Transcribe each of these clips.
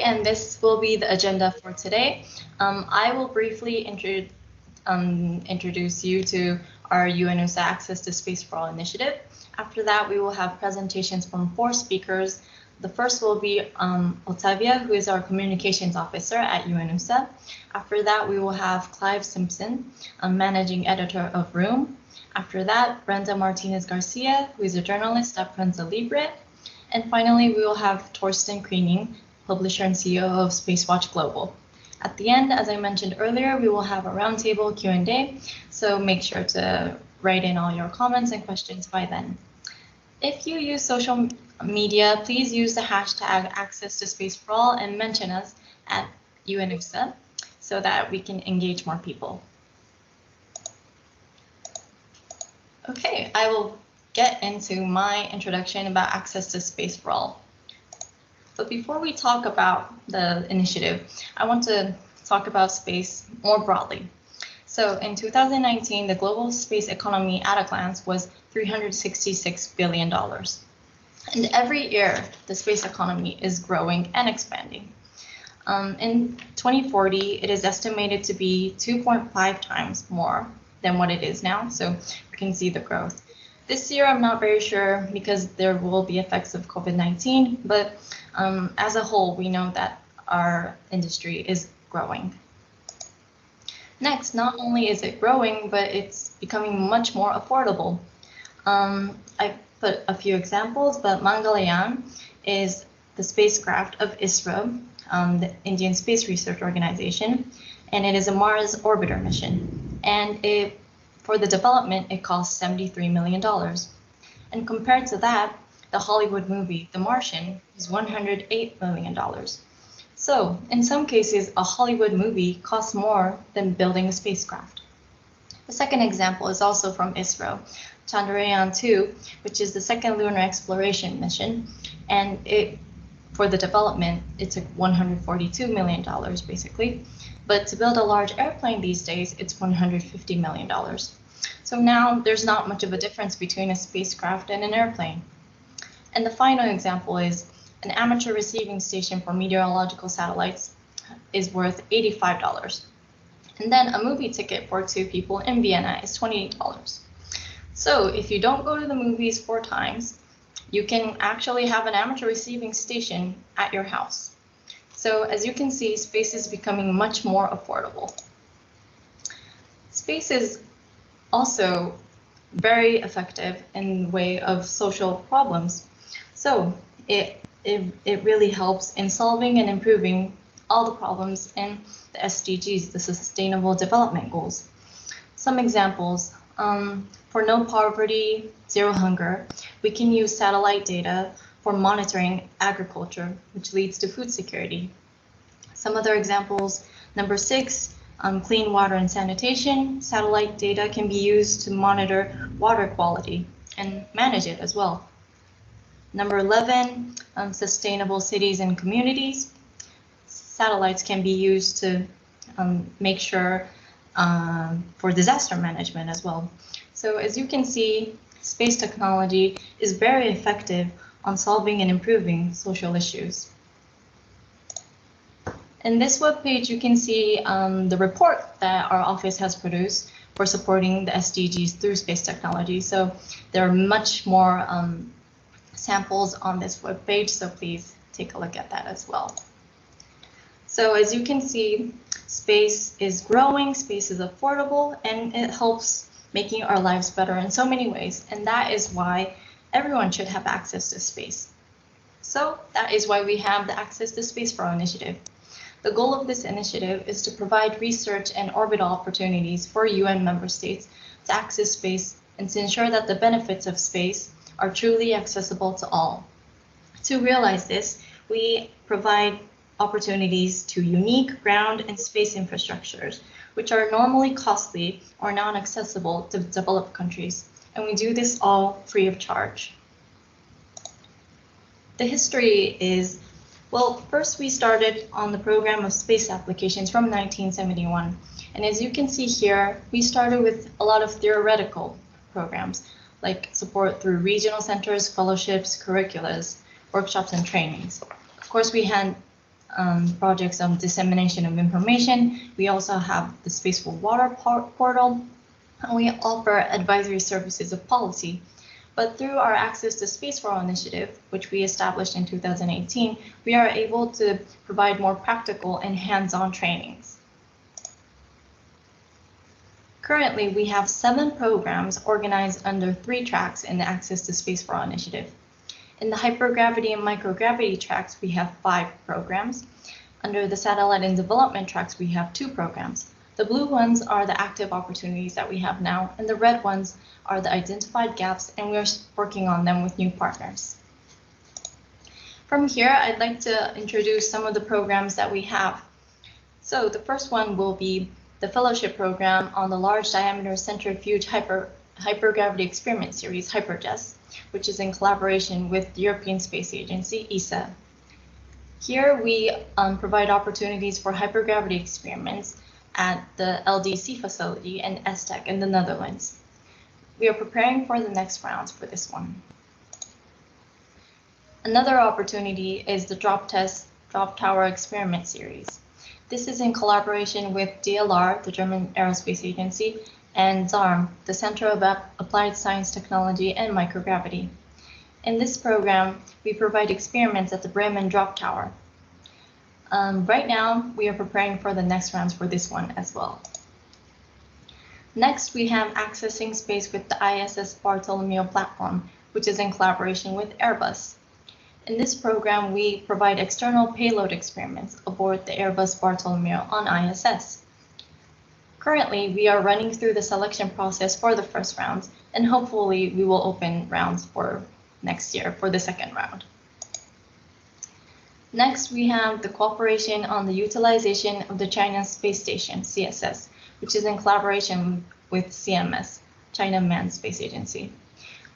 Okay, and this will be the agenda for today. I will briefly introduce you to our UNOOSA Access to Space for All initiative. After that, we will have presentations from 4 speakers. The first will be Otavia, who is our communications officer at UNOOSA. After that, we will have Clive Simpson, managing editor of Room. After that, Brenda Martinez Garcia, who is a journalist at Prensa Libre. And finally, we will have Torsten Kriening, publisher and CEO of Spacewatch Global. At the end, as I mentioned earlier, we will have a roundtable Q&A, so make sure to write in all your comments and questions by then. If you use social media, please use the hashtag Access to Space for All and mention us at UNOOSA so that we can engage more people. Okay, I will get into my introduction about Access to Space for All. But before we talk about the initiative, I want to talk about space more broadly. So in 2019, the global space economy at a glance was $366 billion. And every year, the space economy is growing and expanding. In 2040, it is estimated to be 2.5 times more than what it is now. So you can see the growth. This year, I'm not very sure because there will be effects of COVID-19, but as a whole, we know that our industry is growing. Next, not only is it growing, but it's becoming much more affordable. I put a few examples, but Mangalyaan is the spacecraft of ISRO, the Indian Space Research Organization, and it is a Mars orbiter mission. And for the development, it cost $73 million. And compared to that, the Hollywood movie, The Martian, is $108 million. So in some cases, a Hollywood movie costs more than building a spacecraft. The second example is also from ISRO, Chandrayaan-2, which is the second lunar exploration mission. And for the development, it took $142 million, basically. But to build a large airplane these days, it's $150 million. So now there's not much of a difference between a spacecraft and an airplane. And the final example is an amateur receiving station for meteorological satellites is worth $85. And then a movie ticket for 2 people in Vienna is $28. So if you don't go to the movies 4 times, you can actually have an amateur receiving station at your house. So as you can see, space is becoming much more affordable. Space is also very effective in the way of social problems. So it really helps in solving and improving all the problems in the SDGs, the Sustainable Development Goals. Some examples, for no poverty, zero hunger, we can use satellite data for monitoring agriculture, which leads to food security. Some other examples, number 6, clean water and sanitation. Satellite data can be used to monitor water quality and manage it as well. Number 11, sustainable cities and communities. Satellites can be used to make sure for disaster management as well. So as you can see, space technology is very effective on solving and improving social issues. In this webpage, you can see the report that our office has produced for supporting the SDGs through space technology. So there are much more samples on this webpage, so please take a look at that as well. So as you can see, space is growing, space is affordable, and it helps making our lives better in so many ways. And that is why everyone should have access to space. So that is why we have the Access to Space for All initiative. The goal of this initiative is to provide research and orbital opportunities for UN member states to access space and to ensure that the benefits of space are truly accessible to all. To realize this, we provide opportunities to unique ground and space infrastructures, which are normally costly or non-accessible to developed countries. And we do this all free of charge. The history is, well, first we started on the program of space applications from 1971. And as you can see here, we started with a lot of theoretical programs, like support through regional centers, fellowships, curriculums, workshops, and trainings. Of course, we had projects on dissemination of information. We also have the Space for Water portal, and we offer advisory services of policy. But through our Access to Space for All initiative, which we established in 2018, we are able to provide more practical and hands-on trainings. Currently, we have 7 programs organized under 3 tracks in the Access to Space for All initiative. In the hypergravity and microgravity tracks, we have 5 programs. Under the satellite and development tracks, we have 2 programs. The blue ones are the active opportunities that we have now, and the red ones are the identified gaps, and we are working on them with new partners. From here, I'd like to introduce some of the programs that we have. So the first one will be the fellowship program on the Large Diameter Centrifuge Hypergravity Experiment Series, HyperJES, which is in collaboration with the European Space Agency, ESA. Here we provide opportunities for hypergravity experiments at the LDC facility and ESTEC in the Netherlands. We are preparing for the next rounds for this one. Another opportunity is the Drop Tower Experiment Series. This is in collaboration with DLR, the German Aerospace Agency, and ZARM, the Center of Applied Science Technology and Microgravity. In this program, we provide experiments at the Bremen Drop Tower. Right now, we are preparing for the next rounds for this one as well. Next, we have Accessing Space with the ISS Bartolomeo platform, which is in collaboration with Airbus. In this program, we provide external payload experiments aboard the Airbus Bartolomeo on ISS. Currently, we are running through the selection process for the first rounds, and hopefully we will open rounds for next year for the second round. Next, we have the cooperation on the utilization of the China Space Station, CSS, which is in collaboration with CMS, China Manned Space Agency.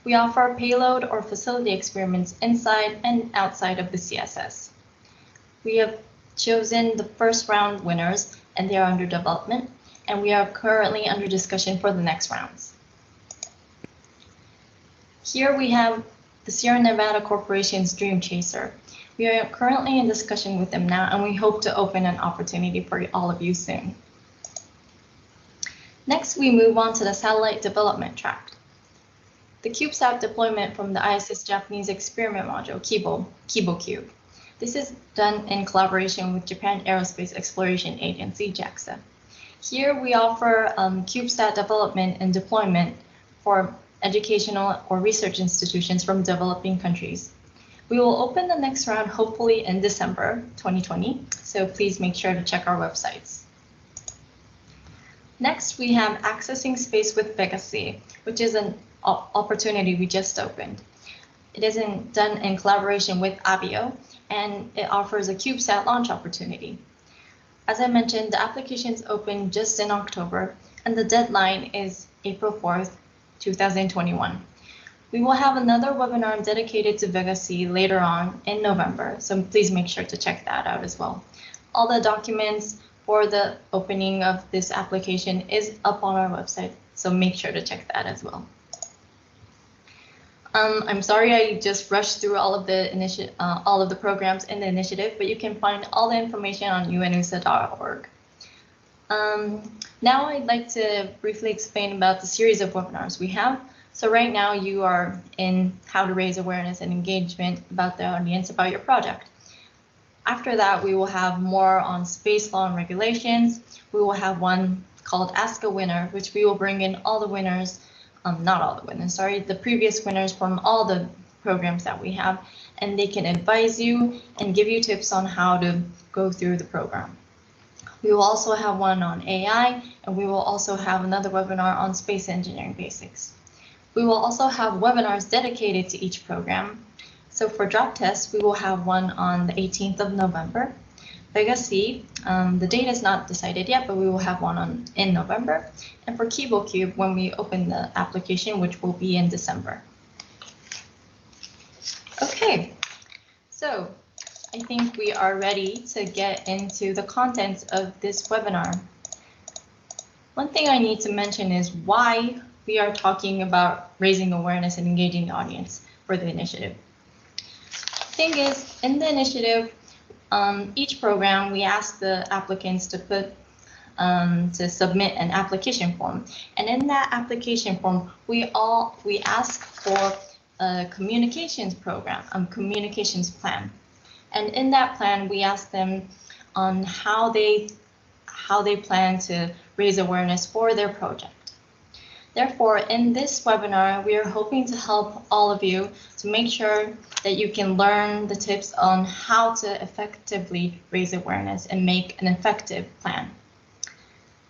We offer payload or facility experiments inside and outside of the CSS. We have chosen the first round winners, and they are under development, and we are currently under discussion for the next rounds. Here we have the Sierra Nevada Corporation's Dream Chaser. We are currently in discussion with them now, and we hope to open an opportunity for all of you soon. Next, we move on to the satellite development track. The CubeSat deployment from the ISS Japanese Experiment Module, KiboCube. This is done in collaboration with Japan Aerospace Exploration Agency, JAXA. Here we offer CubeSat development and deployment for educational or research institutions from developing countries. We will open the next round hopefully in December 2020, so please make sure to check our websites. Next, we have Accessing Space with Vega-C, which is an opportunity we just opened. It is done in collaboration with Avio, and it offers a CubeSat launch opportunity. As I mentioned, the applications opened just in October, and the deadline is April 4th, 2021. We will have another webinar dedicated to Vega-C later on in November, so please make sure to check that out as well. All the documents for the opening of this application is up on our website, so make sure to check that as well. I'm sorry I just rushed through all of the programs in the initiative, but you can find all the information on UNOOSA.org. Now I'd like to briefly explain about the series of webinars we have. So right now you are in how to raise awareness and engagement about the audience about your project. After that, we will have more on space law and regulations. We will have one called Ask a Winner, which we will bring in all the winners, not all the winners, sorry, the previous winners from all the programs that we have, and they can advise you and give you tips on how to go through the program. We will also have one on AI, and we will also have another webinar on space engineering basics. We will also have webinars dedicated to each program. So for drop tests, we will have one on the 18th of November. Vega-C, the date is not decided yet, but we will have one in November. And for KiboCube, when we open the application, which will be in December. Okay, so I think we are ready to get into the contents of this webinar. One thing I need to mention is why we are talking about raising awareness and engaging the audience for the initiative. Thing is, in the initiative, Each program, we ask the applicants to submit an application form, and in that application form, we ask for a communications program, communications plan, and in that plan, we ask them on how they plan to raise awareness for their project. Therefore, in this webinar, we are hoping to help all of you to make sure that you can learn the tips on how to effectively raise awareness and make an effective plan.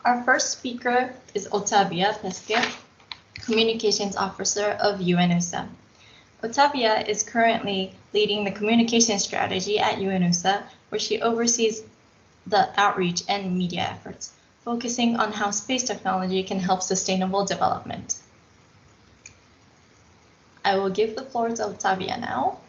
Our first speaker is Otavia Pesquet, Communications Officer of UNOOSA. Otavia is currently leading the communication strategy at UNOOSA, where she oversees the outreach and media efforts, focusing on how space technology can help sustainable development. I will give the floor to Otavia now.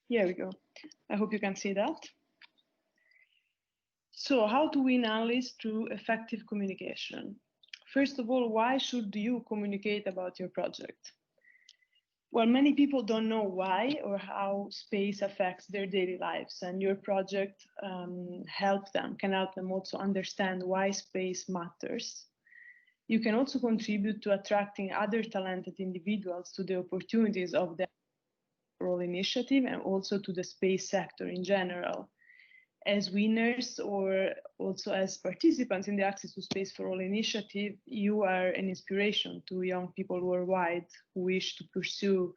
Here we go. I hope you can see that. So how to win analysts through effective communication? First of all, why should you communicate about your project? Well, many people don't know why or how space affects their daily lives, and your project can help them also understand why space matters. You can also contribute to attracting other talented individuals to the opportunities of the overall initiative and also to the space sector in general. As winners or also as participants in the Access to Space for All initiative, you are an inspiration to young people worldwide who wish to pursue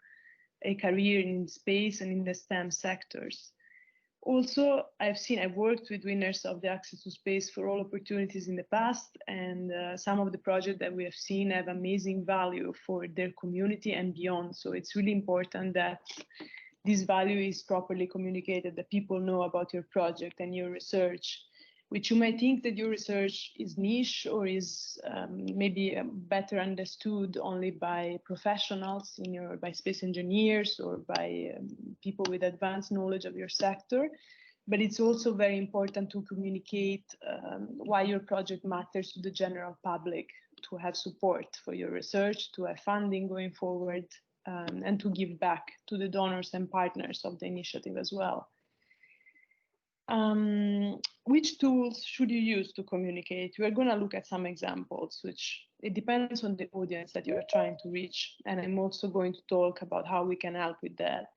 a career in space and in the STEM sectors. Also, I've worked with winners of the Access to Space for All opportunities in the past, and some of the projects that we have seen have amazing value for their community and beyond. So it's really important that this value is properly communicated, that people know about your project and your research, which you might think that your research is niche or is maybe better understood only by professionals, by space engineers or by people with advanced knowledge of your sector. But it's also very important to communicate why your project matters to the general public, to have support for your research, to have funding going forward, and to give back to the donors and partners of the initiative as well. Which tools should you use to communicate? We are going to look at some examples, which it depends on the audience that you are trying to reach. And I'm also going to talk about how we can help with that.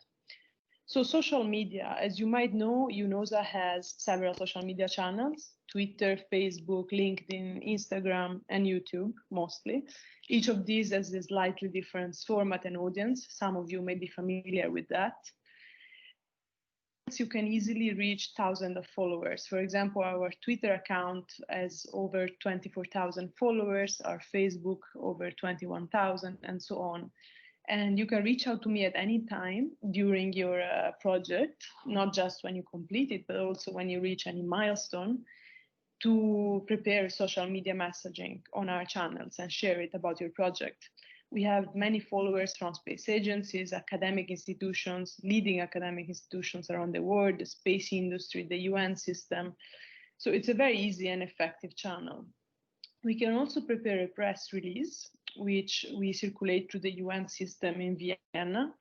So social media, as you might know, UNOOSA has several social media channels: Twitter, Facebook, LinkedIn, Instagram, and YouTube, mostly. Each of these has a slightly different format and audience. Some of you may be familiar with that. You can easily reach thousands of followers. For example, our Twitter account has over 24,000 followers, our Facebook over 21,000, and so on. And you can reach out to me at any time during your project, not just when you complete it, but also when you reach any milestone, to prepare social media messaging on our channels and share it about your project. We have many followers from space agencies, academic institutions, leading academic institutions around the world, the space industry, the UN system. So it's a very easy and effective channel. We can also prepare a press release, which we circulate through the UN system in Vienna.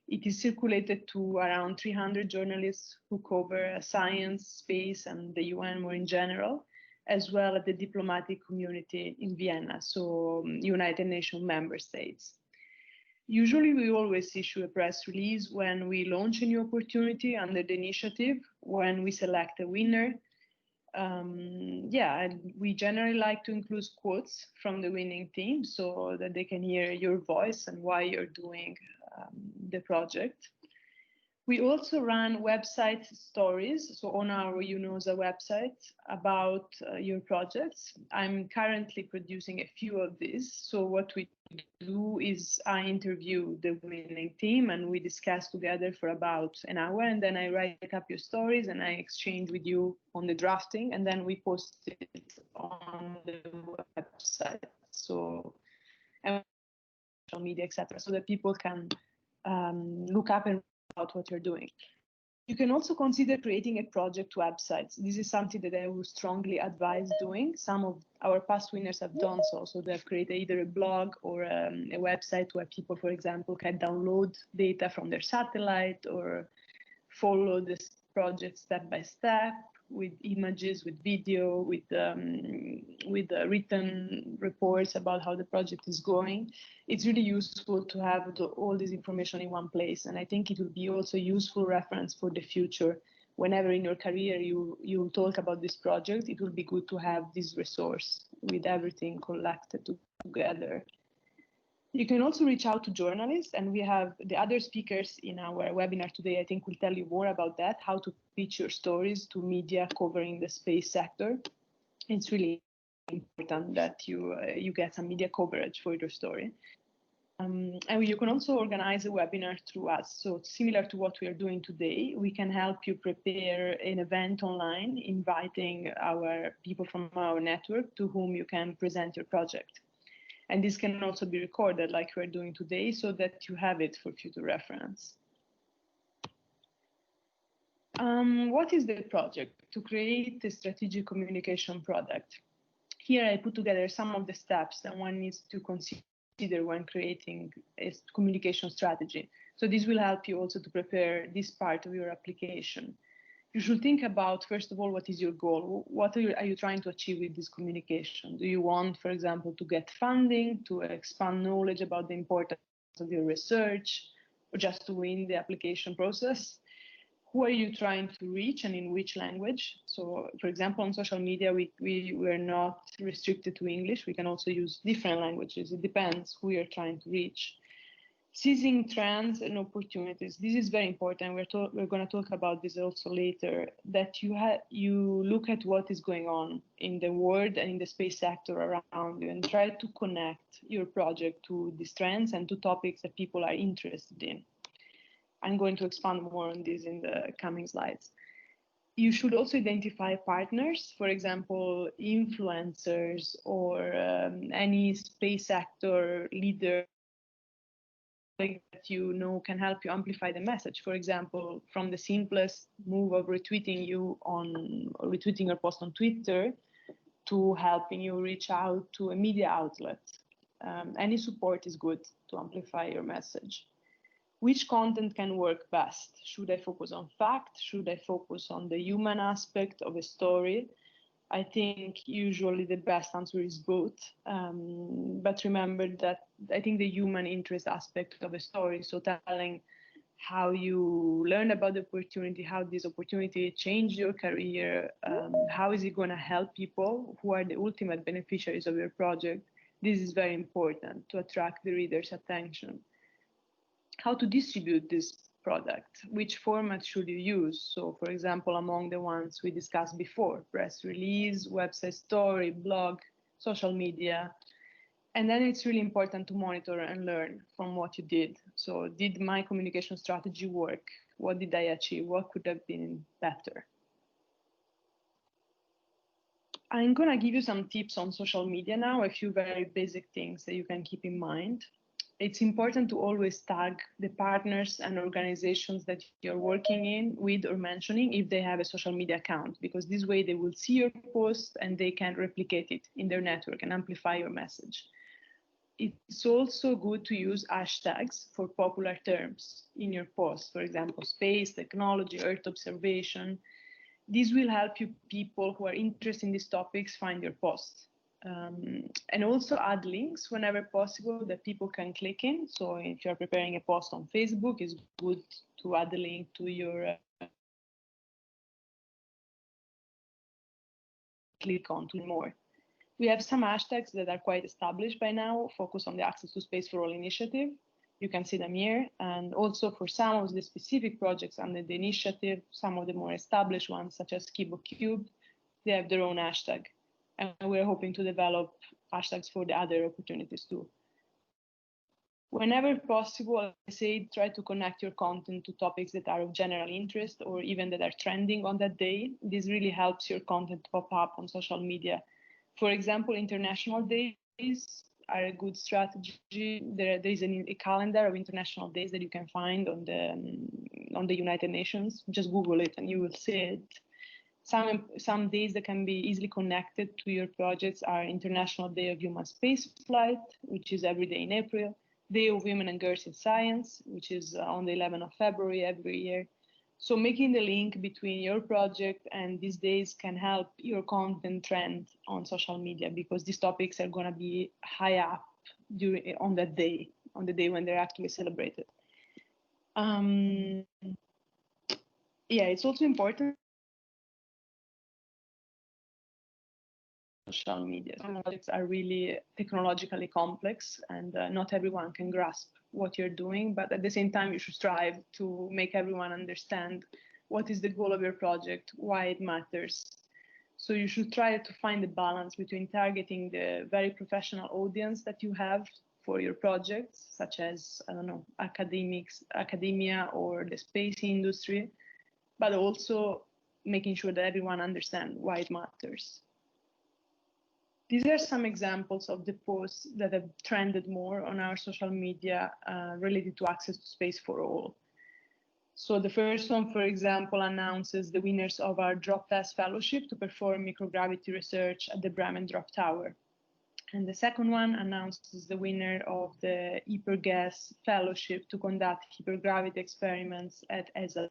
It is circulated to around 300 journalists who cover science, space, and the UN more in general, as well as the diplomatic community in Vienna, so United Nations member states. Usually we always issue a press release when we launch a new opportunity under the initiative, when we select a winner. And we generally like to include quotes from the winning team so that they can hear your voice and why you're doing the project. We also run website stories, so on our UNOOSA website, about your projects. I'm currently producing a few of these. So what we do is I interview the winning team and we discuss together for about an hour, and then I write up your stories and I exchange with you on the drafting, and then we post it on the website. So, and social media, etc., so that people can look up and about what you're doing. You can also consider creating a project website. This is something that I would strongly advise doing. Some of our past winners have done so. So they've created either a blog or a website where people, for example, can download data from their satellite or follow this project step by step with images, with video, with written reports about how the project is going. It's really useful to have all this information in one place, and I think it will be also a useful reference for the future. Whenever in your career you talk about this project, it will be good to have this resource with everything collected together. You can also reach out to journalists, and we have the other speakers in our webinar today, I think will tell you more about that, how to pitch your stories to media covering the space sector. It's really important that you get some media coverage for your story. And you can also organize a webinar through us. So similar to what we are doing today, we can help you prepare an event online, inviting our people from our network to whom you can present your project. And this can also be recorded like we're doing today so that you have it for future reference. What is the project? To create a strategic communication product. Here I put together some of the steps that one needs to consider when creating a communication strategy. So this will help you also to prepare this part of your application. You should think about, first of all, what is your goal? What are you trying to achieve with this communication? Do you want, for example, to get funding, to expand knowledge about the importance of your research, or just to win the application process? Who are you trying to reach and in which language? So, for example, on social media, we're not restricted to English. We can also use different languages. It depends who you're trying to reach. Seizing trends and opportunities. This is very important. We're going to talk about this also later, that you look at what is going on in the world and in the space sector around you and try to connect your project to these trends and to topics that people are interested in. I'm going to expand more on this in the coming slides. You should also identify partners, for example, influencers or any space sector leader that you know can help you amplify the message. For example, from the simplest move of retweeting your post on Twitter to helping you reach out to a media outlet. Any support is good to amplify your message. Which content can work best? Should I focus on fact? Should I focus on the human aspect of a story? I think usually the best answer is both. But remember that I think the human interest aspect of a story, so telling how you learn about the opportunity, how this opportunity changed your career, how is it going to help people who are the ultimate beneficiaries of your project. This is very important to attract the reader's attention. How to distribute this product, which format should you use? So, for example, among the ones we discussed before, press release, website story, blog, social media. And then it's really important to monitor and learn from what you did. So did my communication strategy work? What did I achieve? What could have been better? I'm going to give you some tips on social media now, a few very basic things that you can keep in mind. It's important to always tag the partners and organizations that you're working with or mentioning if they have a social media account, because this way they will see your post and they can replicate it in their network and amplify your message. It's also good to use hashtags for popular terms in your post, for example, space, technology, Earth observation. This will help you people who are interested in these topics find your post. And also add links whenever possible that people can click in. So if you're preparing a post on Facebook, it's good to add a link to your click on to more. We have some hashtags that are quite established by now, focus on the Access to Space for All initiative. You can see them here. And also for some of the specific projects under the initiative, some of the more established ones, such as KiboCube, they have their own hashtag. And we're hoping to develop hashtags for the other opportunities too. Whenever possible, I say try to connect your content to topics that are of general interest or even that are trending on that day. This really helps your content to pop up on social media. For example, international days are a good strategy. There is a calendar of international days that you can find on on the United Nations. Just Google it and you will see it. Some days that can be easily connected to your projects are International Day of Human Spaceflight, which is every day in April, Day of Women and Girls in Science, which is on the 11th of February every year. So making the link between your project and these days can help your content trend on social media, because these topics are going to be high up on that day, on the day when they're actually celebrated. Yeah, it's also important social media. Some projects are really technologically complex and not everyone can grasp what you're doing, but at the same time you should strive to make everyone understand what is the goal of your project, why it matters. So you should try to find the balance between targeting the very professional audience that you have for your projects, such as, I don't know, academia or the space industry, but also making sure that everyone understands why it matters. These are some examples of the posts that have trended more on our social media related to access to space for all. So the first one, for example, announces the winners of our Drop Test Fellowship to perform microgravity research at the Bremen Drop Tower. And the second one announces the winner of the Hypergas Fellowship to conduct hypergravity experiments at ESA.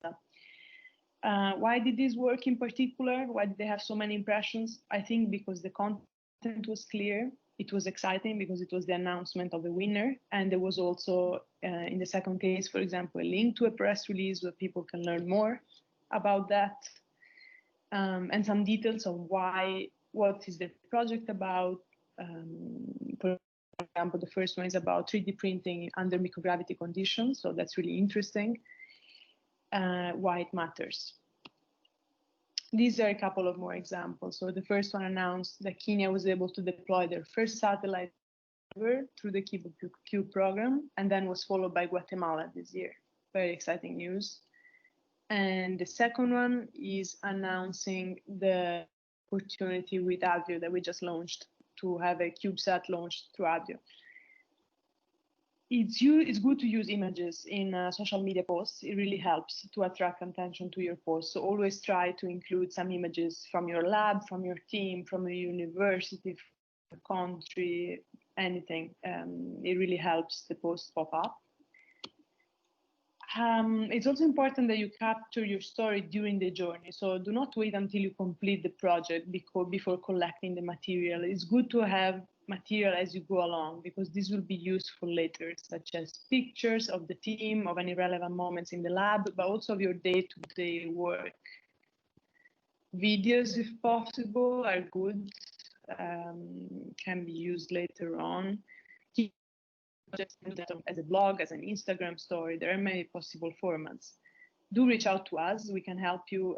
Why did this work in particular? Why did they have so many impressions? I think because the content was clear. It was exciting because it was the announcement of the winner. And there was also, in the second case, for example, a link to a press release where people can learn more about that. And some details of what is the project about. For example, the first one is about 3D printing under microgravity conditions. So that's really interesting, why it matters. These are a couple of more examples. So the first one announced that Kenya was able to deploy their first satellite through the Cube program, and then was followed by Guatemala this year. Very exciting news. And the second one is announcing the opportunity with Avio that we just launched to have a CubeSat launched through Avio. It's good to use images in social media posts. It really helps to attract attention to your posts. So always try to include some images from your lab, from your team, from your university, from the country, anything. It really helps the post pop up. It's also important that you capture your story during the journey. So do not wait until you complete the project before collecting the material. It's good to have material as you go along, because this will be useful later, such as pictures of the team, of any relevant moments in the lab, but also of your day-to-day work. Videos, if possible, are good, can be used later on. Just as a blog, as an Instagram story, there are many possible formats. Do reach out to us. We can help you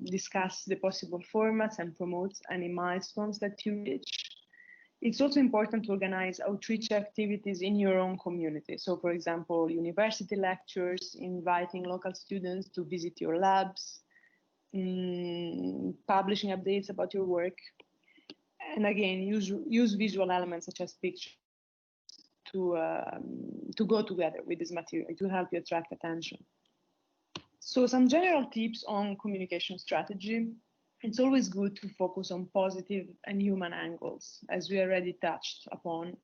discuss the possible formats and promote any milestones that you reach. It's also important to organize outreach activities in your own community. So, for example, university lectures, inviting local students to visit your labs, publishing updates about your work. And again, use visual elements such as pictures to go together with this material. It will help you attract attention. So some general tips on communication strategy. It's always good to focus on positive and human angles, as we already touched upon.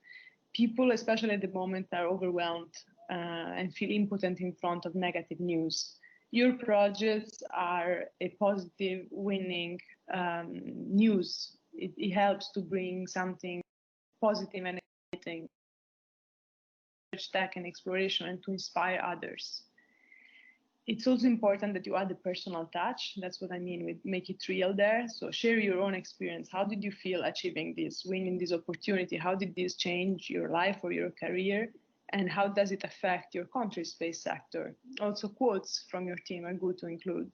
People, especially at the moment, are overwhelmed and feel impotent in front of negative news. Your projects are a positive, winning news. It helps to bring something positive and exciting, tech and exploration, and to inspire others. It's also important that you add a personal touch. That's what I mean with make it real there. So share your own experience. How did you feel achieving this, winning this opportunity? How did this change your life or your career? And how does it affect your country's space sector? Also, quotes from your team are good to include.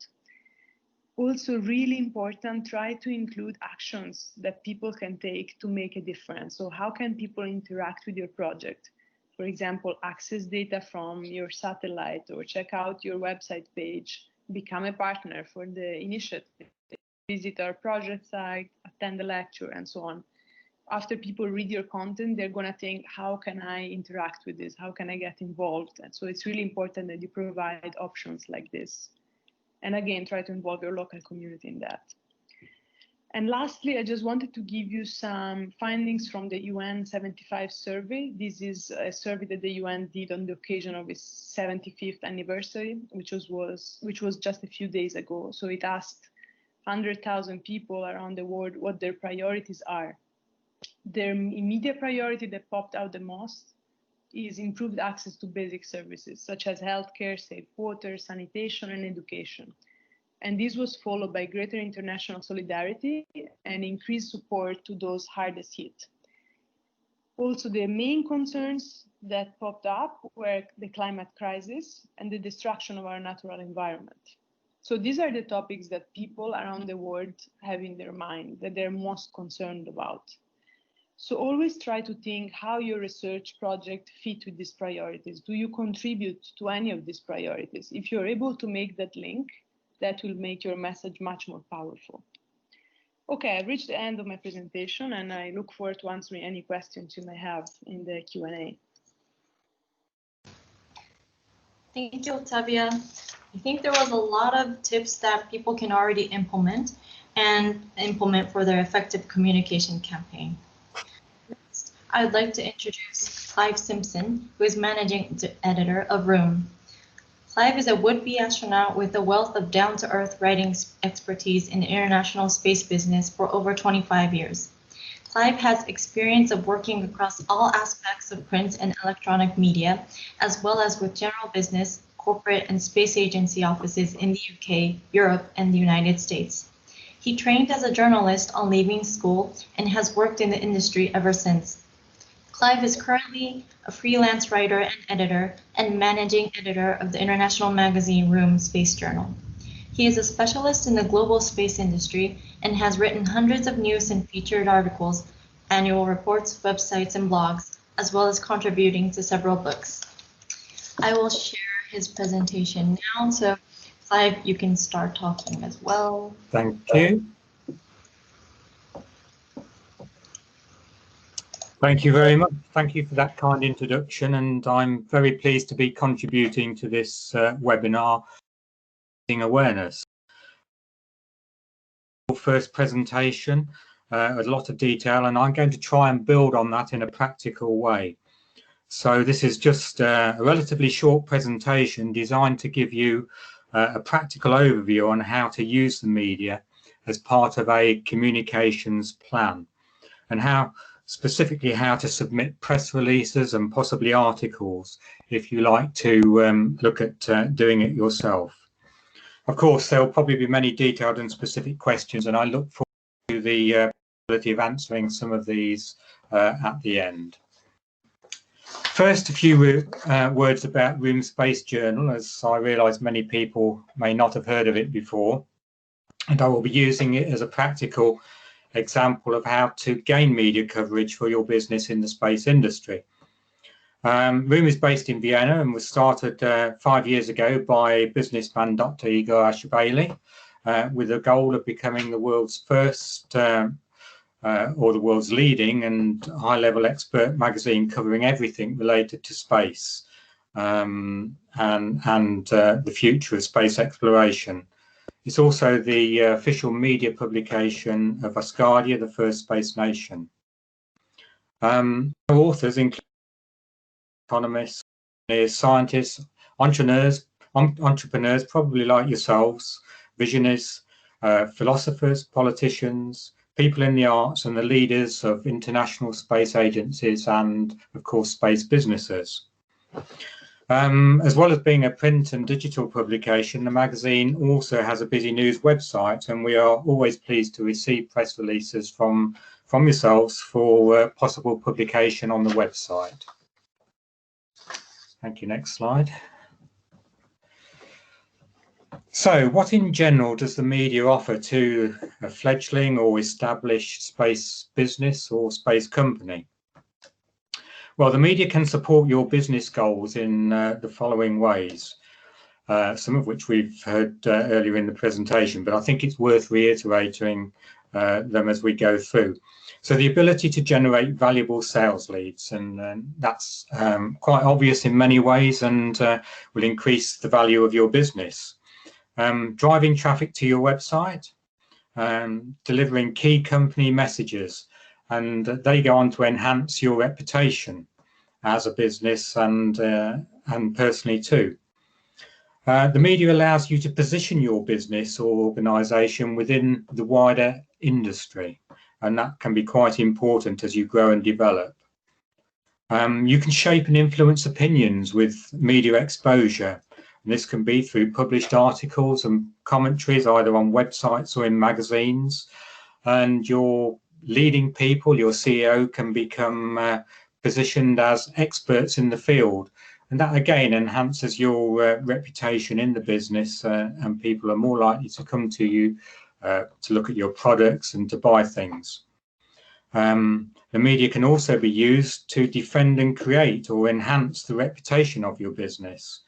Also, really important, try to include actions that people can take to make a difference. So how can people interact with your project? For example, access data from your satellite, or check out your website page, become a partner for the initiative, visit our project site, attend a lecture, and so on. after people read your content, they're going to think, how can I interact with this? How can I get involved? And so it's really important that you provide options like this. And again, try to involve your local community in that. And lastly, I just wanted to give you some findings from the UN 75 survey. This is a survey that the UN did on the occasion of its 75th anniversary, which was just a few days ago. So it asked 100,000 people around the world what their priorities are. Their immediate priority that popped out the most is improved access to basic services, such as healthcare, safe water, sanitation, and education. And this was followed by greater international solidarity and increased support to those hardest hit. Also, the main concerns that popped up were the climate crisis and the destruction of our natural environment. So these are the topics that people around the world have in their mind, that they're most concerned about. So always try to think how your research project fit with these priorities. Do you contribute to any of these priorities? If you're able to make that link, that will make your message much more powerful. Okay, I've reached the end of my presentation and I look forward to answering any questions you may have in the Q&A. Thank you, Ottavia. I think there was a lot of tips that people can already implement for their effective communication campaign. Next, I'd like to introduce Clive Simpson, who is managing editor of Room. Clive is a would-be astronaut with a wealth of down-to-earth writing expertise in the international space business for over 25 years. Clive has experience of working across all aspects of print and electronic media, as well as with general business, corporate, and space agency offices in the UK, Europe, and the United States. He trained as a journalist on leaving school and has worked in the industry ever since. Clive is currently a freelance writer and editor and managing editor of the international magazine Room Space Journal. He is a specialist in the global space industry and has written hundreds of news and featured articles, annual reports, websites, and blogs, as well as contributing to several books. I will share his presentation now, so Clive, you can start talking as well. Thank you. Thank you very much. Thank you for that kind introduction, and I'm very pleased to be contributing to this webinar, Raising Awareness. First presentation, a lot of detail, and I'm going to try and build on that in a practical way. So this is just a relatively short presentation designed to give you a practical overview on how to use the media as part of a communications plan, and specifically how to submit press releases and possibly articles if you like to look at doing it yourself. Of course, there will probably be many detailed and specific questions, and I look forward to the possibility of answering some of these at the end. First, a few words about Room Space Journal, as I realise many people may not have heard of it before, and I will be using it as a practical example of how to gain media coverage for your business in the space industry. Room is based in Vienna and was started 5 years ago by businessman Dr. Igor Ashbaili with the goal of becoming the world's first or the world's leading and high-level expert magazine covering everything related to space and the future of space exploration. It's also the official media publication of Asgardia, the first space nation. Authors include economists, scientists, entrepreneurs, probably like yourselves, visionaries, philosophers, politicians, people in the arts, and the leaders of international space agencies and, of course, space businesses. As well as being a print and digital publication, the magazine also has a busy news website, and we are always pleased to receive press releases from yourselves for possible publication on the website. Thank you. Next slide. So, what in general does the media offer to a fledgling or established space business or space company? Well, the media can support your business goals in the following ways, some of which we've heard earlier in the presentation, but I think it's worth reiterating them as we go through. So the ability to generate valuable sales leads, and that's quite obvious in many ways, and will increase the value of your business. Driving traffic to your website, delivering key company messages, and they go on to enhance your reputation as a business and personally too. The media allows you to position your business or organisation within the wider industry, and that can be quite important as you grow and develop. You can shape and influence opinions with media exposure, and this can be through published articles and commentaries either on websites or in magazines, and your leading people, your CEO, can become positioned as experts in the field. And that again enhances your reputation in the business, and people are more likely to come to you to look at your products and to buy things. The media can also be used to defend and create or enhance the reputation of your business.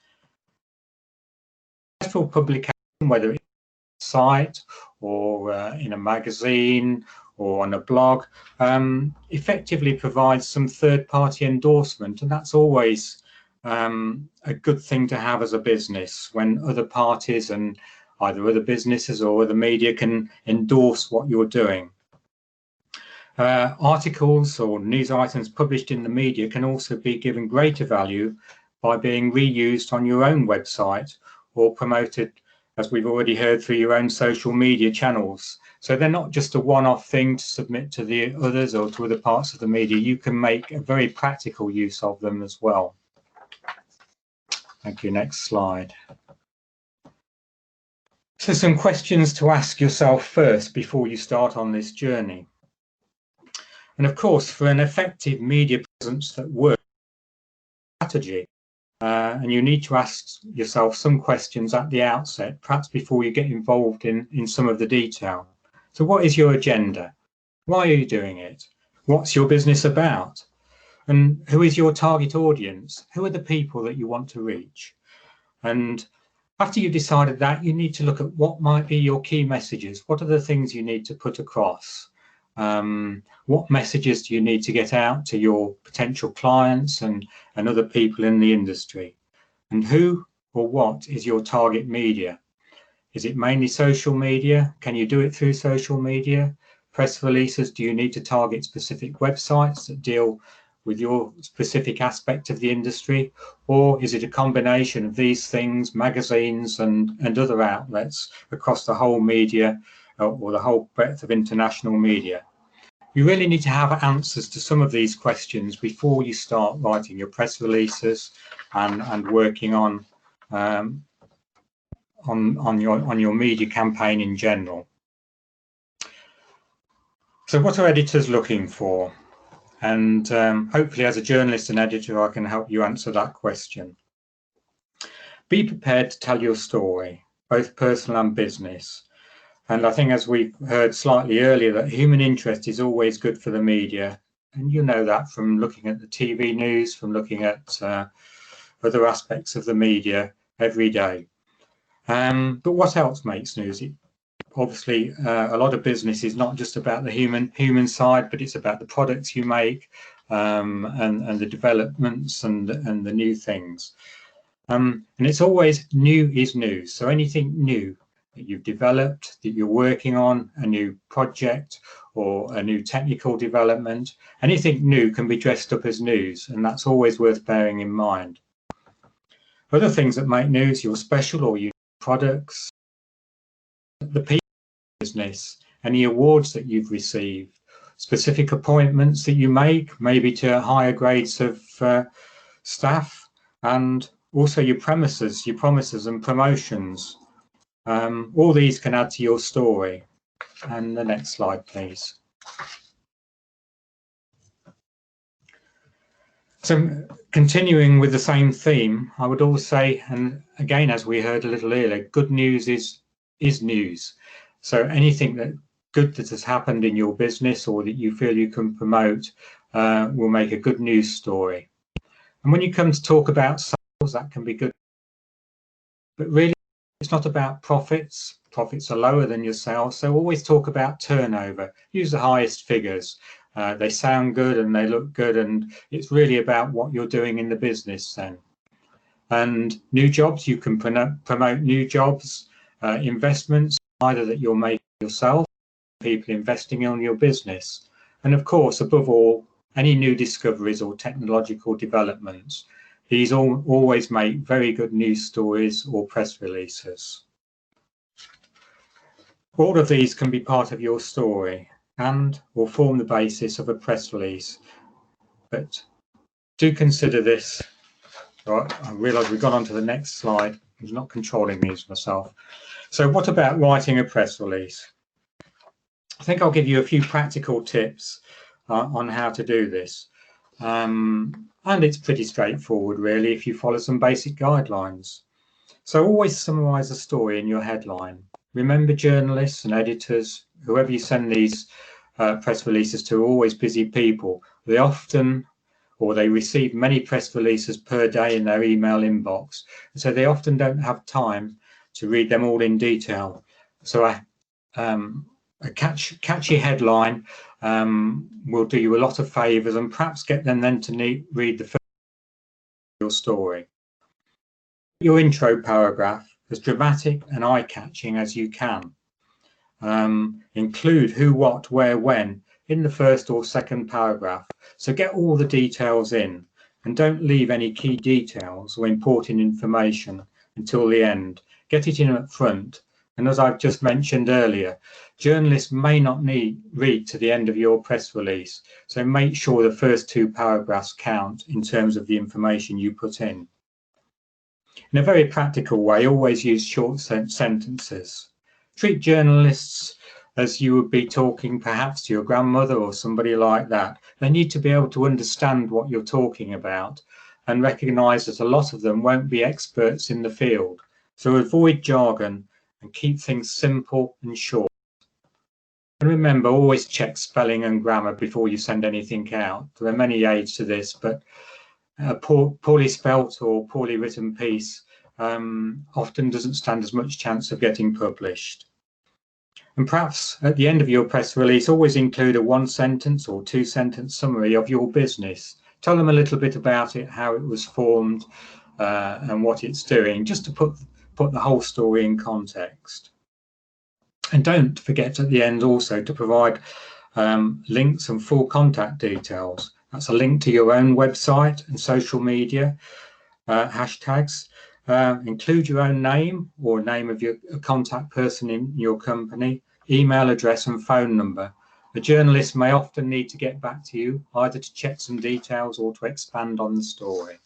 Successful publication, whether it's a site or in a magazine or on a blog, effectively provides some third-party endorsement, and that's always a good thing to have as a business, when other parties and either other businesses or other media can endorse what you're doing. Articles or news items published in the media can also be given greater value by being reused on your own website or promoted, as we've already heard, through your own social media channels. So they're not just a one-off thing to submit to the others or to other parts of the media. You can make a very practical use of them as well. Thank you. Next slide. So some questions to ask yourself first before you start on this journey. And of course, for an effective media presence that works, strategy, and you need to ask yourself some questions at the outset, perhaps before you get involved in some of the detail. So what is your agenda? Why are you doing it? What's your business about? And who is your target audience? Who are the people that you want to reach? And after you've decided that, you need to look at what might be your key messages. What are the things you need to put across? What messages do you need to get out to your potential clients and other people in the industry? And who or what is your target media? Is it mainly social media? Can you do it through social media? Press releases, do you need to target specific websites that deal with your specific aspect of the industry? Or is it a combination of these things, magazines and other outlets across the whole media or the whole breadth of international media? You really need to have answers to some of these questions before you start writing your press releases and working on your media campaign in general. So what are editors looking for? And hopefully as a journalist and editor, I can help you answer that question. Be prepared to tell your story, both personal and business. And I think, as we've heard slightly earlier, that human interest is always good for the media. And you know that from looking at the TV news, from looking at other aspects of the media every day. But what else makes news? Obviously, a lot of business is not just about the human side, but it's about the products you make and the developments and the new things. And it's always new is news. So anything new that you've developed, that you're working on, a new project or a new technical development, anything new can be dressed up as news, and that's always worth bearing in mind. Other things that make news, your special or unique products, the people business, any awards that you've received, specific appointments that you make, maybe to higher grades of staff, and also your promises and promotions. All these can add to your story. And the next slide, please. So continuing with the same theme, I would always say, and again, as we heard a little earlier, good news is news. So anything good that has happened in your business or that you feel you can promote will make a good news story. And when you come to talk about sales, that can be good. But really, It's not about profits. Profits are lower than your sales, so always talk about turnover. Use the highest figures. They sound good and they look good, and it's really about what you're doing in the business then. And new jobs, you can promote new jobs, investments, either that you're making yourself, people investing in your business. And of course, above all, any new discoveries or technological developments. These always make very good news stories or press releases. All of these can be part of your story and or form the basis of a press release. But do consider this. Right, I realise we've gone on to the next slide. I'm not controlling these myself. So what about writing a press release? I think I'll give you a few practical tips on how to do this. And it's pretty straightforward, really, if you follow some basic guidelines. So always summarise a story in your headline. Remember, journalists and editors, whoever you send these press releases to, are always busy people. They often, or they receive many press releases per day in their email inbox, so they often don't have time to read them all in detail. So a catchy headline will do you a lot of favours, and perhaps get them then to read the first of your story. Your intro paragraph as dramatic and eye-catching as you can. Include who, what, where, when in the first or second paragraph. So get all the details in, and don't leave any key details or important information until the end. Get it in up front. And as I've just mentioned earlier, journalists may not read to the end of your press release, so make sure the first two paragraphs count in terms of the information you put in. In a very practical way, always use short sentences. Treat journalists as you would be talking perhaps to your grandmother or somebody like that. They need to be able to understand what you're talking about and recognise that a lot of them won't be experts in the field. So avoid jargon and keep things simple and short. And remember, always check spelling and grammar before you send anything out. There are many aids to this, but a poorly spelt or poorly written piece often doesn't stand as much chance of getting published. And perhaps at the end of your press release, always include a 1-sentence or 2-sentence summary of your business. Tell them a little bit about it, how it was formed, and what it's doing, just to put the whole story in context. And don't forget at the end also to provide links and full contact details. That's a link to your own website and social media hashtags. Include your own name or name of your contact person in your company, email address and phone number. The journalist may often need to get back to you, either to check some details or to expand on the story.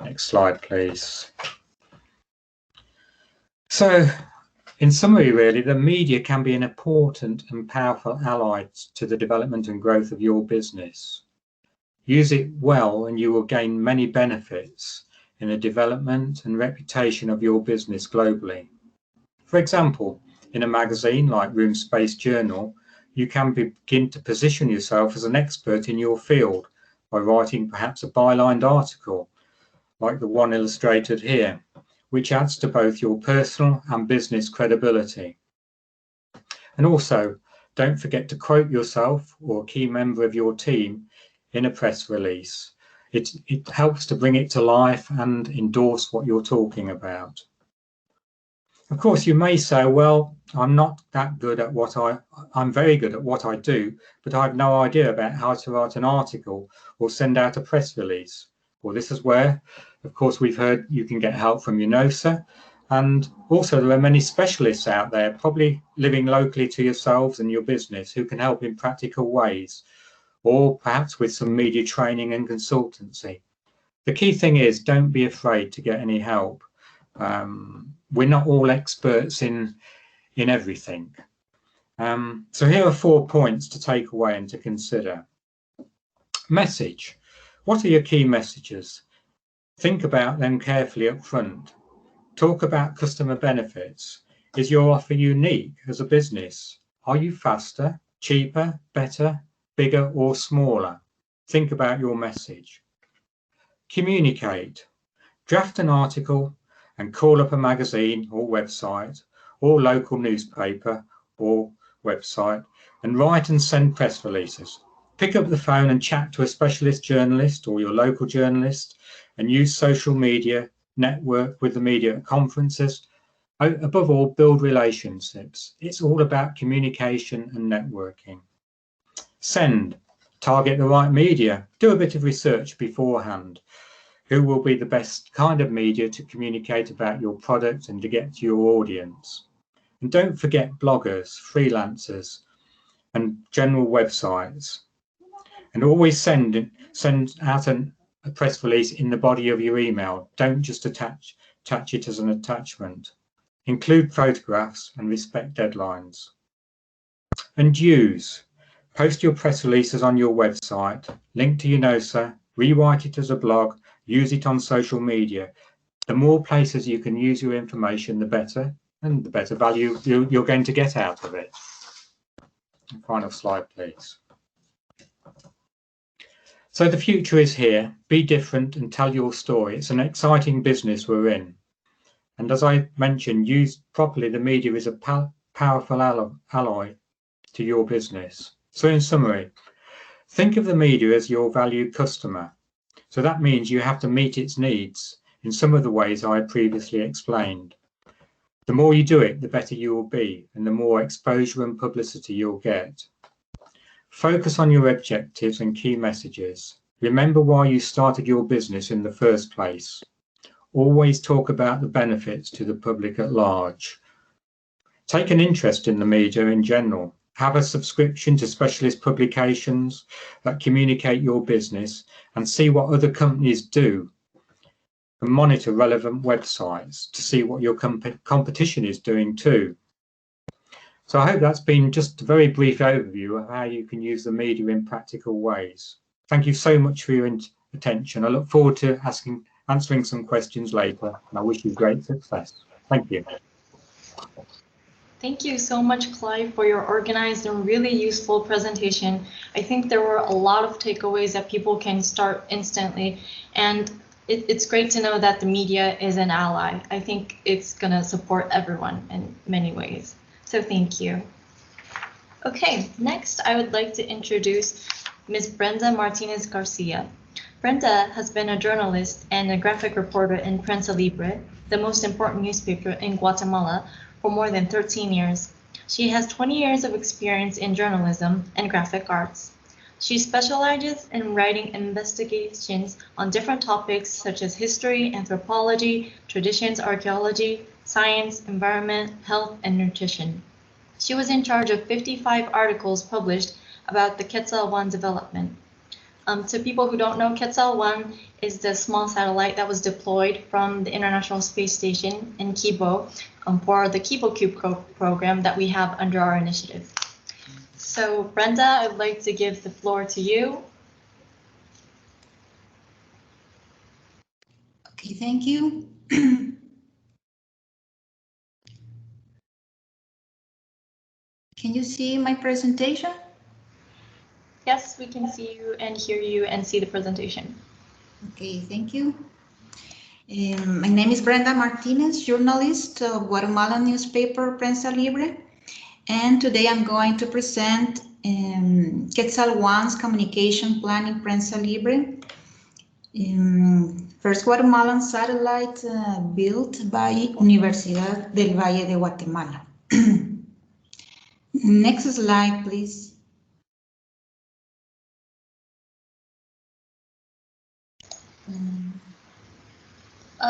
Next slide, please. So, in summary, really, the media can be an important and powerful ally to the development and growth of your business. Use it well and you will gain many benefits in the development and reputation of your business globally. For example, in a magazine like Room Space Journal, you can begin to position yourself as an expert in your field by writing perhaps a bylined article like the one illustrated here, which adds to both your personal and business credibility. And also, don't forget to quote yourself or a key member of your team in a press release. It helps to bring it to life and endorse what you're talking about. Of course, you may say, well, I'm not that good at I'm very good at what I do, but I have no idea about how to write an article or send out a press release. Well, this is where, of course, we've heard you can get help from UNOOSA. And also there are many specialists out there, probably living locally to yourselves and your business, who can help in practical ways, or perhaps with some media training and consultancy. The key thing is, don't be afraid to get any help. We're not all experts in everything. So here are 4 points to take away and to consider. Message. What are your key messages? Think about them carefully up front. Talk about customer benefits. Is your offer unique as a business? Are you faster, cheaper, better, bigger or smaller? Think about your message. Communicate. Draft an article and call up a magazine or website or local newspaper or website and write and send press releases. Pick up the phone and chat to a specialist journalist or your local journalist, and use social media, network with the media at conferences. Above all, build relationships. It's all about communication and networking. Send. Target the right media. Do a bit of research beforehand. Who will be the best kind of media to communicate about your product and to get to your audience? And don't forget bloggers, freelancers, and general websites. And always send out a press release in the body of your email. Don't just attach it as an attachment. Include photographs and respect deadlines. And use. Post your press releases on your website, link to UNOOSA, rewrite it as a blog, use it on social media. The more places you can use your information, the better, and the better value you're going to get out of it. Final slide, please. So the future is here. Be different and tell your story. It's an exciting business we're in. And as I mentioned, used properly, the media is a powerful ally to your business. So in summary, think of the media as your valued customer. So that means you have to meet its needs in some of the ways I previously explained. The more you do it, the better you will be, and the more exposure and publicity you'll get. Focus on your objectives and key messages. Remember why you started your business in the first place. Always talk about the benefits to the public at large. Take an interest in the media in general. Have a subscription to specialist publications that communicate your business, and see what other companies do. And monitor relevant websites to see what your competition is doing too. So I hope that's been just a very brief overview of how you can use the media in practical ways. Thank you so much for your attention. I look forward to answering some questions later, and I wish you great success. Thank you. Thank you so much, Clive, for your organized and really useful presentation. I think there were a lot of takeaways that people can start instantly, and it's great to know that the media is an ally. I think it's going to support everyone in many ways. So thank you. Okay, next I would like to introduce Ms. Brenda Martinez Garcia. Brenda has been a journalist and a graphic reporter in Prensa Libre, the most important newspaper in Guatemala, for more than 13 years. She has 20 years of experience in journalism and graphic arts. She specializes in writing investigations on different topics such as history, anthropology, traditions, archaeology, science, environment, health, and nutrition. She was in charge of 55 articles published about the Quetzal-1 development. To people who don't know, Quetzal-1 is the small satellite that was deployed from the International Space Station in Kibo for the Kibo Cube program that we have under our initiative. So Brenda, I'd like to give the floor to you. Okay, thank you. Can you see my presentation? Yes, we can see you and hear you and see the presentation. Okay, thank you. My name is Brenda Martinez, journalist of Guatemalan newspaper Prensa Libre, and today I'm going to present Quetzal-1's communication plan in Prensa Libre. First Guatemalan satellite built by Universidad del Valle de Guatemala. Next slide, please.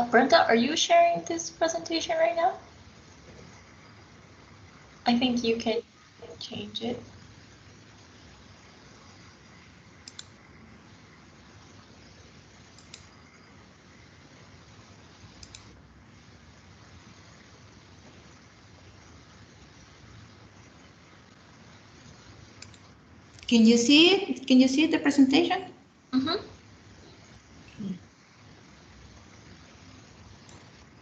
Brenda, are you sharing this presentation right now? I think you can change it. Can you see it? Can you see the presentation? Mm-hmm.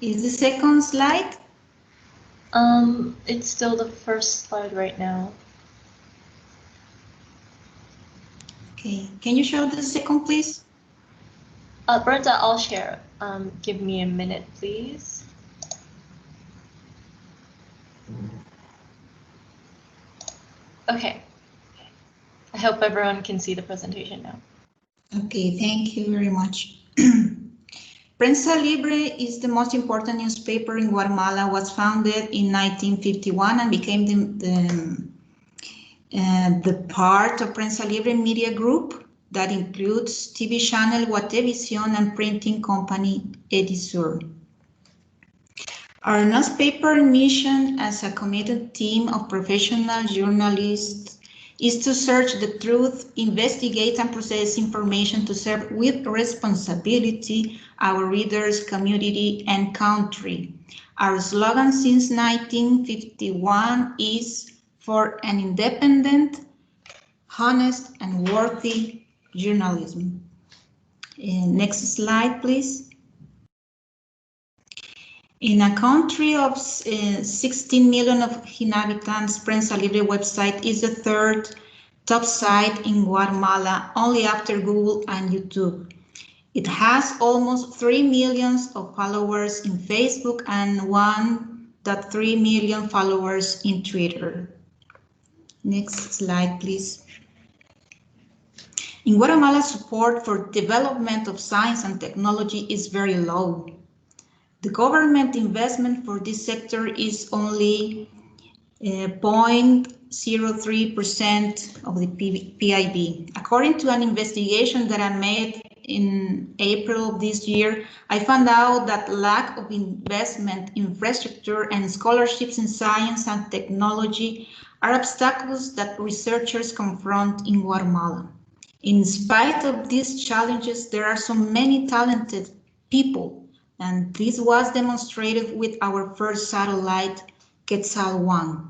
Is the second slide? It's still the first slide right now. Okay, can you show the second, please? Brenda, I'll share. Give me a minute, please. Okay. I hope everyone can see the presentation now. Okay, thank you very much. Prensa Libre is the most important newspaper in Guatemala. Was founded in 1951 and became the part of Prensa Libre Media Group that includes TV channel Guatevisión and printing company Edisur. Our newspaper mission as a committed team of professional journalists is to search the truth, investigate and process information to serve with responsibility our readers, community, and country. Our slogan since 1951 is for an independent, honest, and worthy journalism. Next slide, please. In a country of 16 million of inhabitants, Prensa Libre website is the third top site in Guatemala, only after Google and YouTube. It has almost 3 million of followers in Facebook and 1.3 million followers in Twitter. Next slide, please. In Guatemala, support for development of science and technology is very low. The government investment for this sector is only 0.03% of the PIB. According to an investigation that I made in April of this year, I found out that lack of investment, infrastructure, and scholarships in science and technology are obstacles that researchers confront in Guatemala. In spite of these challenges, there are so many talented people, and this was demonstrated with our first satellite, Quetzal-1.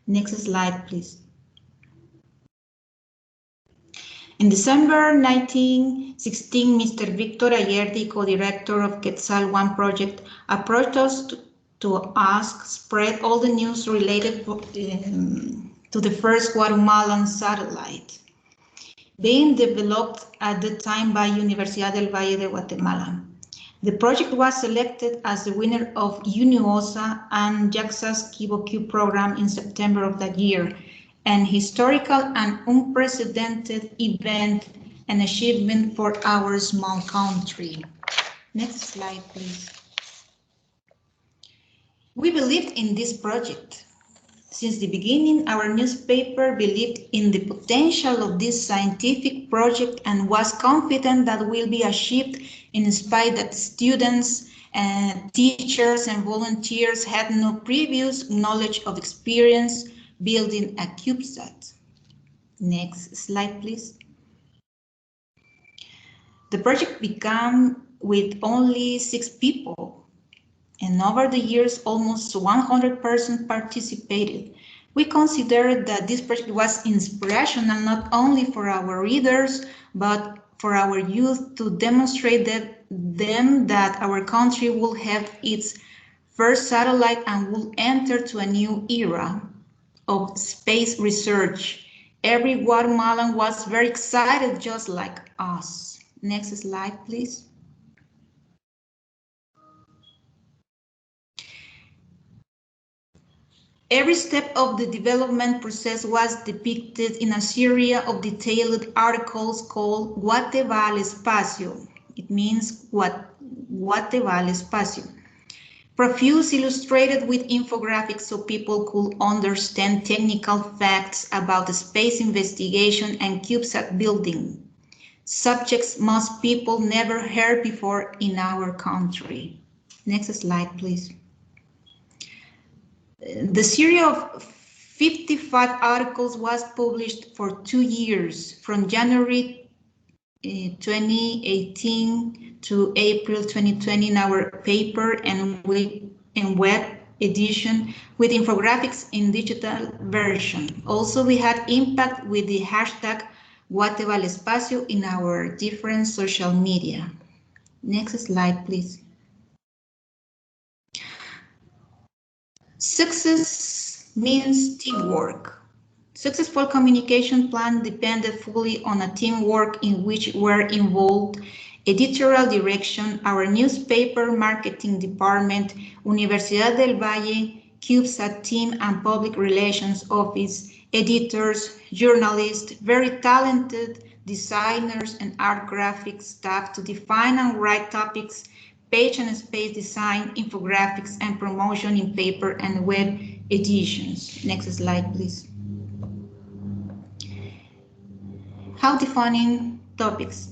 Next slide, please. In December 1916, Mr. Victor Ayerdi, co-director of Quetzal-1 project, approached us to ask spread all the news related to the first Guatemalan satellite, being developed at the time by Universidad del Valle de Guatemala. The project was selected as the winner of UNOOSA and JAXA's KiboQ program in September of that year, an historical and unprecedented event and achievement for our small country. Next slide, please. We believed in this project. Since the beginning, our newspaper believed in the potential of this scientific project and was confident that will be achieved in spite that students, teachers, and volunteers had no previous knowledge of experience building a CubeSat. Next slide, please. The project began with only 6 people. And over the years, almost 100 persons participated. We considered that this project was inspirational not only for our readers, but for our youth to demonstrate them that our country will have its first satellite and will enter to a new era of space research. Every Guatemalan was very excited, just like us. Next slide, please. Every step of the development process was depicted in a series of detailed articles called Guate va al espacio. It means Guate va al espacio. Profuse illustrated with infographics so people could understand technical facts about the space investigation and CubeSat building. Subjects most people never heard before in our country. Next slide, please. The series of 55 articles was published for 2 years, from January 2018 to April 2020 in our paper and web edition with infographics in digital version. Also, we had impact with the hashtag Guate va al espacio in our different social media. Next slide, please. Success means teamwork. Successful communication plan depended fully on a teamwork in which were involved editorial direction, our newspaper marketing department, Universidad del Valle, CubeSat team and public relations office, editors, journalists, very talented designers and art graphics staff to define and write topics, page and space design, infographics, and promotion in paper and web editions. Next slide, please. How defining topics?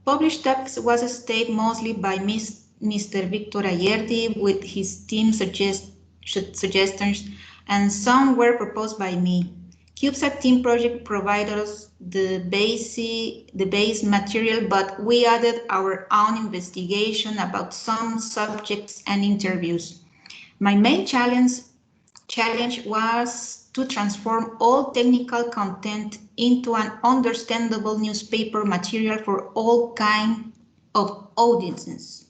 Published topics was stated mostly by Mr. Victor Ayerdi with his team suggestions, and some were proposed by me. CubeSat team project provided us the base material, but we added our own investigation about some subjects and interviews. My main challenge was to transform all technical content into an understandable newspaper material for all kinds of audiences.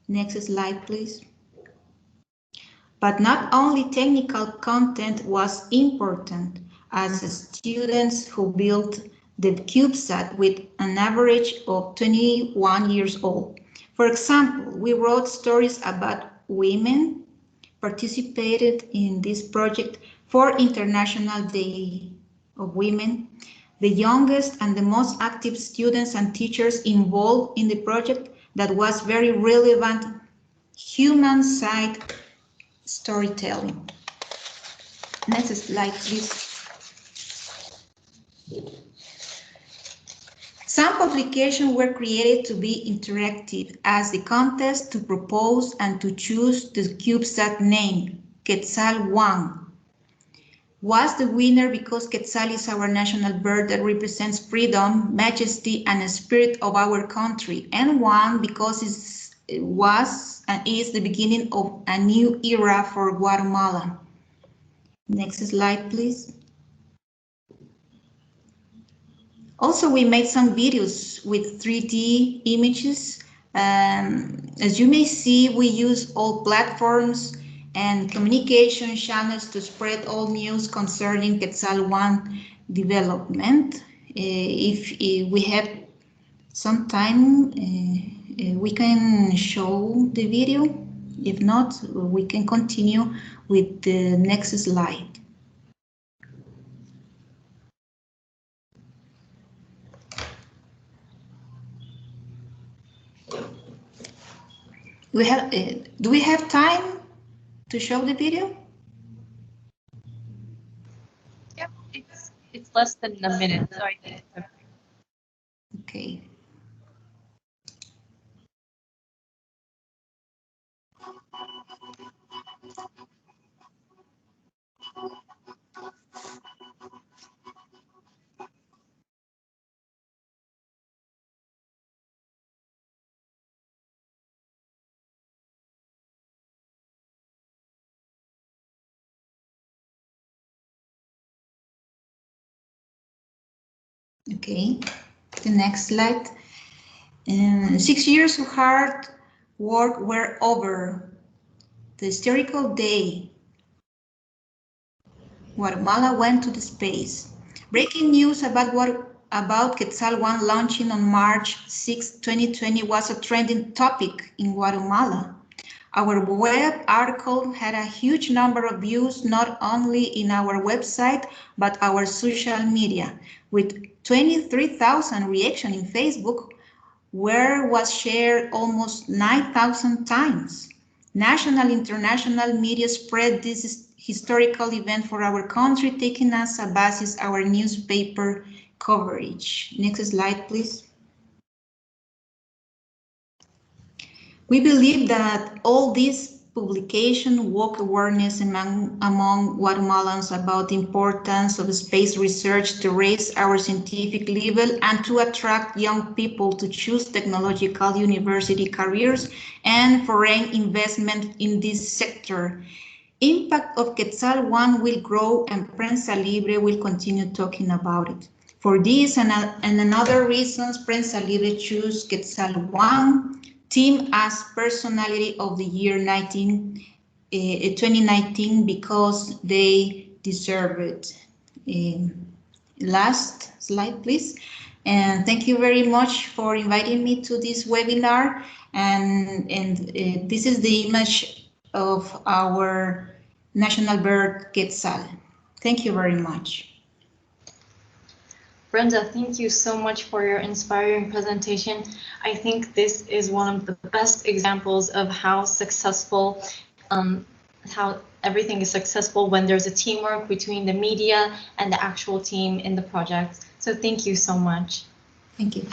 Next slide, please. But not only technical content was important, as students who built the CubeSat with an average of 21 years old. For example, we wrote stories about women participated in this project for International Day of Women. The youngest and the most active students and teachers involved in the project that was very relevant human side storytelling. Next slide, please. Some publications were created to be interactive as the contest to propose and to choose the CubeSat name, Quetzal 1, was the winner because Quetzal is our national bird that represents freedom, majesty, and the spirit of our country, and won because it was and is the beginning of a new era for Guatemala. Next slide, please. Also, we made some videos with 3D images. As you may see, we use all platforms and communication channels to spread all news concerning Quetzal 1 development. If we have some time, we can show the video. If not, we can continue with the next slide. Do we have time to show the video? Yep, it's less than a minute, so I think. Okay. Okay, the next slide. 6 years of hard work were over. The historical day, Guatemala went to the space. Breaking news about Quetzal 1 launching on March 6, 2020 was a trending topic in Guatemala. Our web article had a huge number of views, not only in our website, but our social media, with 23,000 reactions in Facebook, where was shared almost 9,000 times. National, international media spread this historical event for our country, taking as a basis our newspaper coverage. Next slide, please. We believe that all these publications woke awareness among Guatemalans about the importance of space research to raise our scientific level and to attract young people to choose technological university careers and foreign investment in this sector. Impact of Quetzal 1 will grow and Prensa Libre will continue talking about it. For this and another reasons, Prensa Libre chose Quetzal 1 team as personality of the year 2019 because they deserve it. Last slide, please. And thank you very much for inviting me to this webinar. And this is the image of our national bird, Quetzal. Thank you very much. Brenda, thank you so much for your inspiring presentation. I think this is one of the best examples of how successful, how everything is successful when there's a teamwork between the media and the actual team in the project. So thank you so much. Thank you.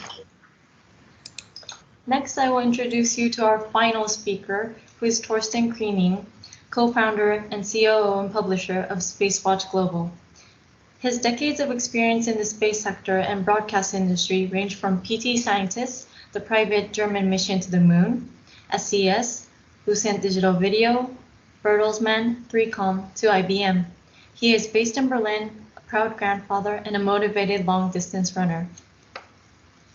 Next, I will introduce you to our final speaker, who is Torsten Kriening, co-founder and COO and publisher of Spacewatch Global. His decades of experience in the space sector and broadcast industry range from PT Scientists, the private German mission to the moon, SCS, Lucent Digital Video, Bertelsmann, 3Com, to IBM. He is based in Berlin, a proud grandfather, and a motivated long-distance runner.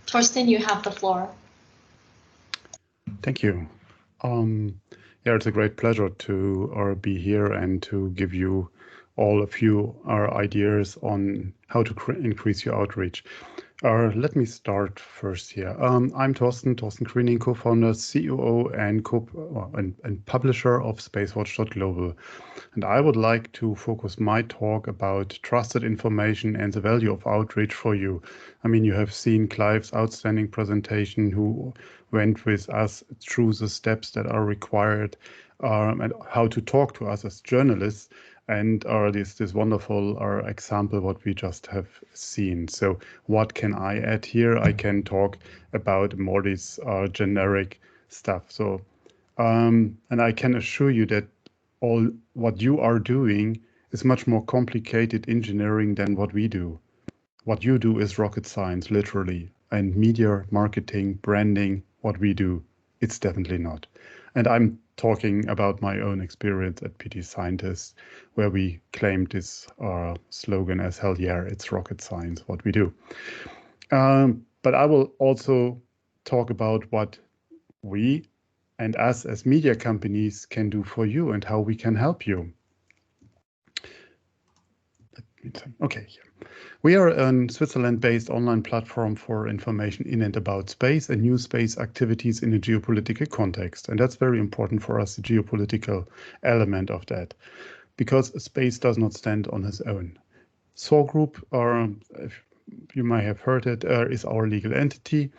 Torsten, you have the floor. Thank you. Yeah, it's a great pleasure to be here and to give you all of you our ideas on how to increase your outreach. Let me start first here. I'm Torsten Kriening, co-founder, COO, and publisher of Spacewatch.global. And I would like to focus my talk about trusted information and the value of outreach for you. I mean, you have seen Clive's outstanding presentation, who went with us through the steps that are required and how to talk to us as journalists. And this wonderful example what we just have seen. So what can I add here? I can talk about more this generic stuff. So and I can assure you that all what you are doing is much more complicated engineering than what we do. What you do is rocket science, literally, and media, marketing, branding. What we do, it's definitely not. And I'm talking about my own experience at PT Scientists, where we claimed this slogan as hell yeah, it's rocket science, what we do. But I will also talk about what we and us as media companies can do for you and how we can help you. Okay, here. We are a Switzerland-based online platform for information in and about space and new space activities in a geopolitical context. And that's very important for us, the geopolitical element of that, because space does not stand on its own. SOAR Group, if you might have heard it, is our legal entity.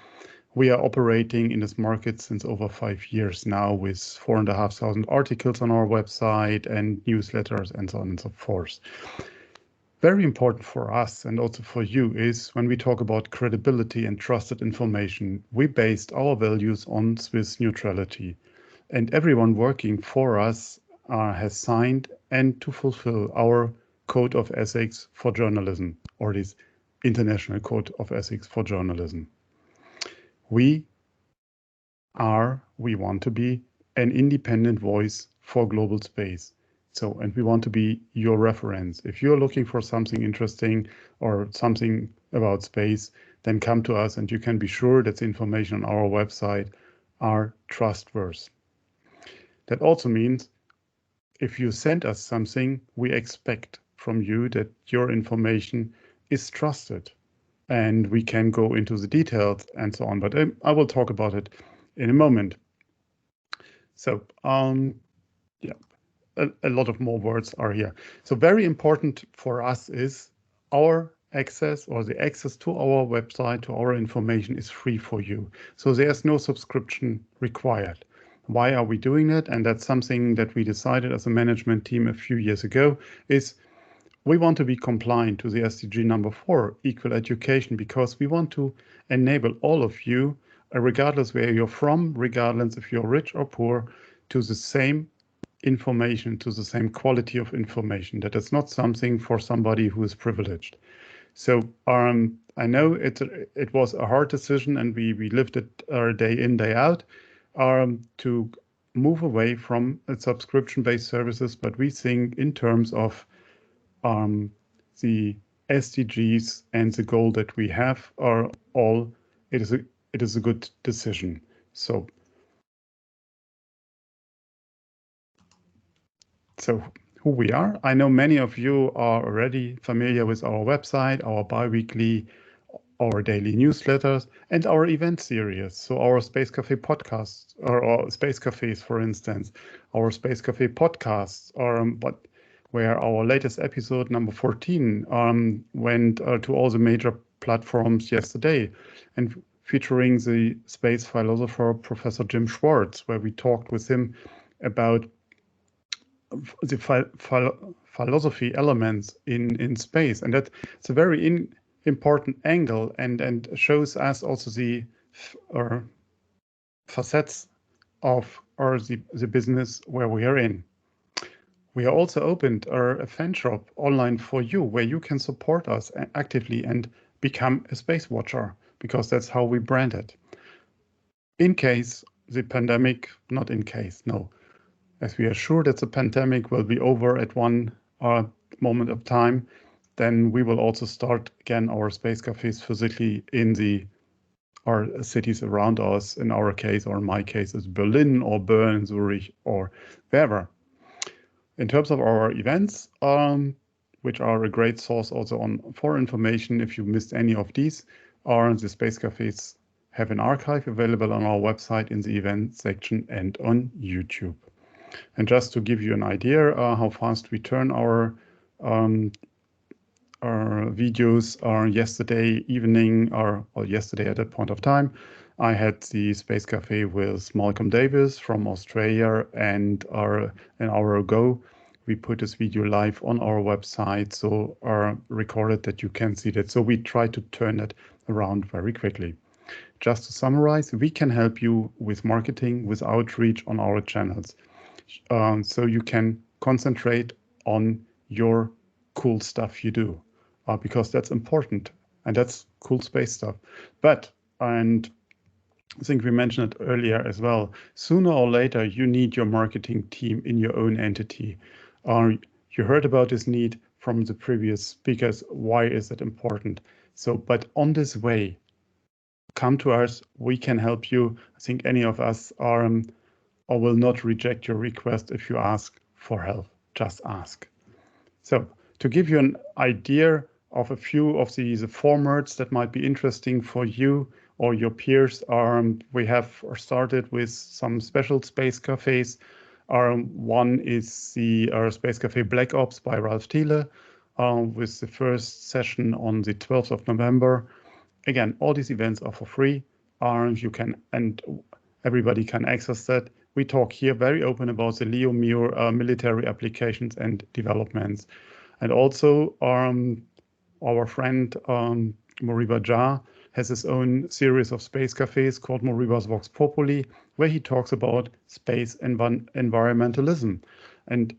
We are operating in this market since over 5 years now, with 4,500 articles on our website and newsletters and so on and so forth. Very important for us and also for you is when we talk about credibility and trusted information, we based our values on Swiss neutrality. And everyone working for us has signed and to fulfill our Code of Ethics for Journalism, or this International Code of Ethics for Journalism. We want to be an independent voice for global space. So, and we want to be your reference. If you're looking for something interesting or something about space, then come to us and you can be sure that the information on our website are trustworthy. That also means if you send us something, we expect from you that your information is trusted and we can go into the details and so on. But I will talk about it in a moment. So, yeah. A lot of more words are here. So very important for us is our access or the access to our website, to our information is free for you. So there's no subscription required. Why are we doing it? And that's something that we decided as a management team a few years ago is we want to be compliant to the SDG number 4, equal education, because we want to enable all of you, regardless where you're from, regardless if you're rich or poor, to the same information, to the same quality of information, that it's not something for somebody who is privileged. So I know it was a hard decision and we lived it day in, day out to move away from subscription-based services, but we think in terms of the SDGs and the goal that we have are all, it is a good decision. So who we are. I know many of you are already familiar with our website, our bi-weekly, our daily newsletters, and our event series. So our Space Cafe podcasts, or Space Cafes, for instance, our Space Cafe podcasts, but where our latest episode, number 14, went to all the major platforms yesterday, and featuring the space philosopher, Professor Jim Schwartz, where we talked with him about the philosophy elements in space. And that's a very important angle, and shows us also the facets of the business where we are in. We are also opened a fan shop online for you, where you can support us actively and become a space watcher, because that's how we brand it. In case the pandemic, not in case, no, as we are sure that the pandemic will be over at one moment of time, then we will also start again our space cafes physically in our cities around us. In our case, or in my case, is Berlin or Bern, Zurich, or wherever. In terms of our events, which are a great source also for information, if you missed any of these, the space cafes have an archive available on our website in the event section and on YouTube. And just to give you an idea how fast we turn our videos, yesterday evening, or yesterday at that point of time, I had the Space Cafe with Malcolm Davis from Australia, and an hour ago we put this video live on our website, so recorded that you can see that. So we try to turn it around very quickly. Just to summarize, we can help you with marketing, with outreach on our channels, so you can concentrate on your cool stuff you do, because that's important, and that's cool space stuff. But, and I think we mentioned it earlier as well, sooner or later you need your marketing team in your own entity. You heard about this need from the previous speakers. Why is it important? So, but on this way, come to us, we can help you. I think any of us are or will not reject your request if you ask for help. Just ask. So to give you an idea of a few of the formats that might be interesting for you or your peers, we have started with some special space cafes. One is the Space Cafe Black Ops by Ralph Thiele, with the first session on the 12th of November. Again, all these events are for free. You can, and everybody can access that. We talk here very open about the LEO MEO military applications and developments. And also our friend Moriba Jah has his own series of space cafes called Moriba's Vox Populi, where he talks about space and environmentalism. And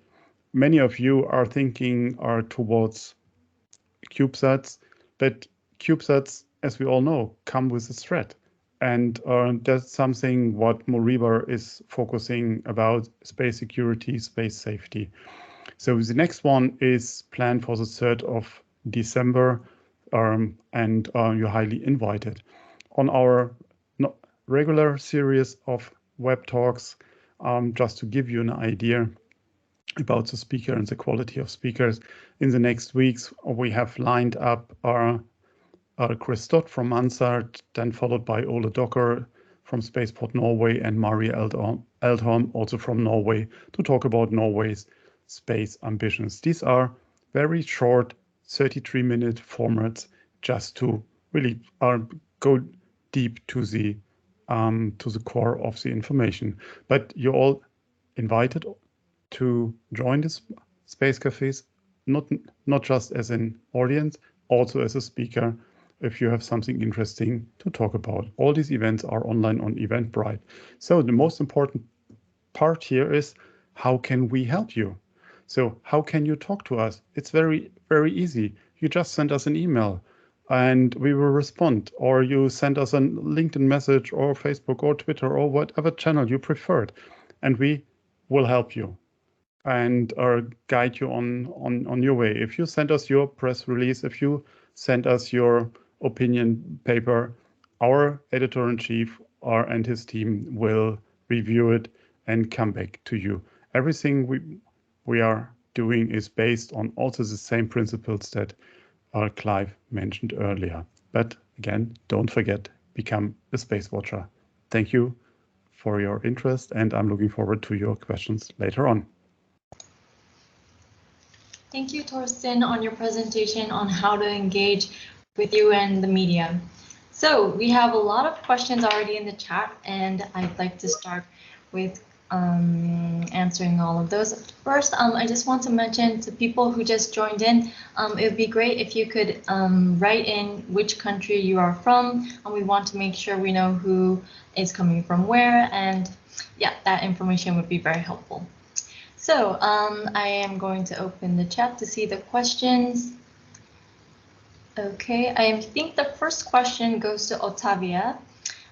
many of you are thinking towards CubeSats, but CubeSats, as we all know, come with a threat. And that's something what Moriba is focusing about: space security, space safety. So the next one is planned for the 3rd of December, and you're highly invited. On our regular series of web talks, just to give you an idea about the speaker and the quality of speakers, in the next weeks we have lined up Chris Stott from Mansard, then followed by Ole Docker from Spaceport Norway, and Mari Eldholm, also from Norway, to talk about Norway's space ambitions. These are very short 33-minute formats, just to really go deep to the core of the information. But you're all invited to join the Space Cafes, not just as an audience, also as a speaker, if you have something interesting to talk about. All these events are online on Eventbrite. So the most important part here is, how can we help you? So how can you talk to us? It's very, very easy. You just send us an email and we will respond, or you send us a LinkedIn message or Facebook or Twitter or whatever channel you preferred, and we will help you and guide you on your way. If you send us your press release, if you send us your opinion paper, our editor-in-chief and his team will review it and come back to you. Everything we are doing is based on also the same principles that Clive mentioned earlier. But again, don't forget, become a space watcher. Thank you for your interest, and I'm looking forward to your questions later on. Thank you, Torsten, on your presentation on how to engage with you and the media. So we have a lot of questions already in the chat, and I'd like to start with answering all of those. First, I just want to mention to people who just joined in, it would be great if you could write in which country you are from, and we want to make sure we know who is coming from where, and yeah, that information would be very helpful. So I am going to open the chat to see the questions. Okay, I think the first question goes to Otavia.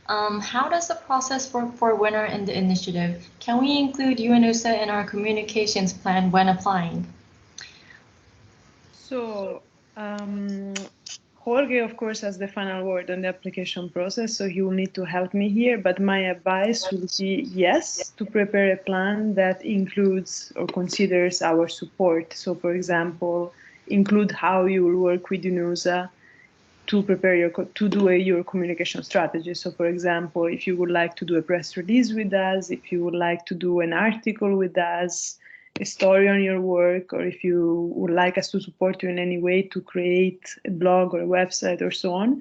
How does the process work for winner in the initiative? Can we include UNOOSA in our communications plan when applying? So Jorge, of course, has the final word on the application process, so he will need to help me here. But my advice will be yes, to prepare a plan that includes or considers our support. So, for example, include how you will work with UNOOSA to prepare your communication strategy. So, for example, if you would like to do a press release with us, if you would like to do an article with us, a story on your work, or if you would like us to support you in any way to create a blog or a website or so on,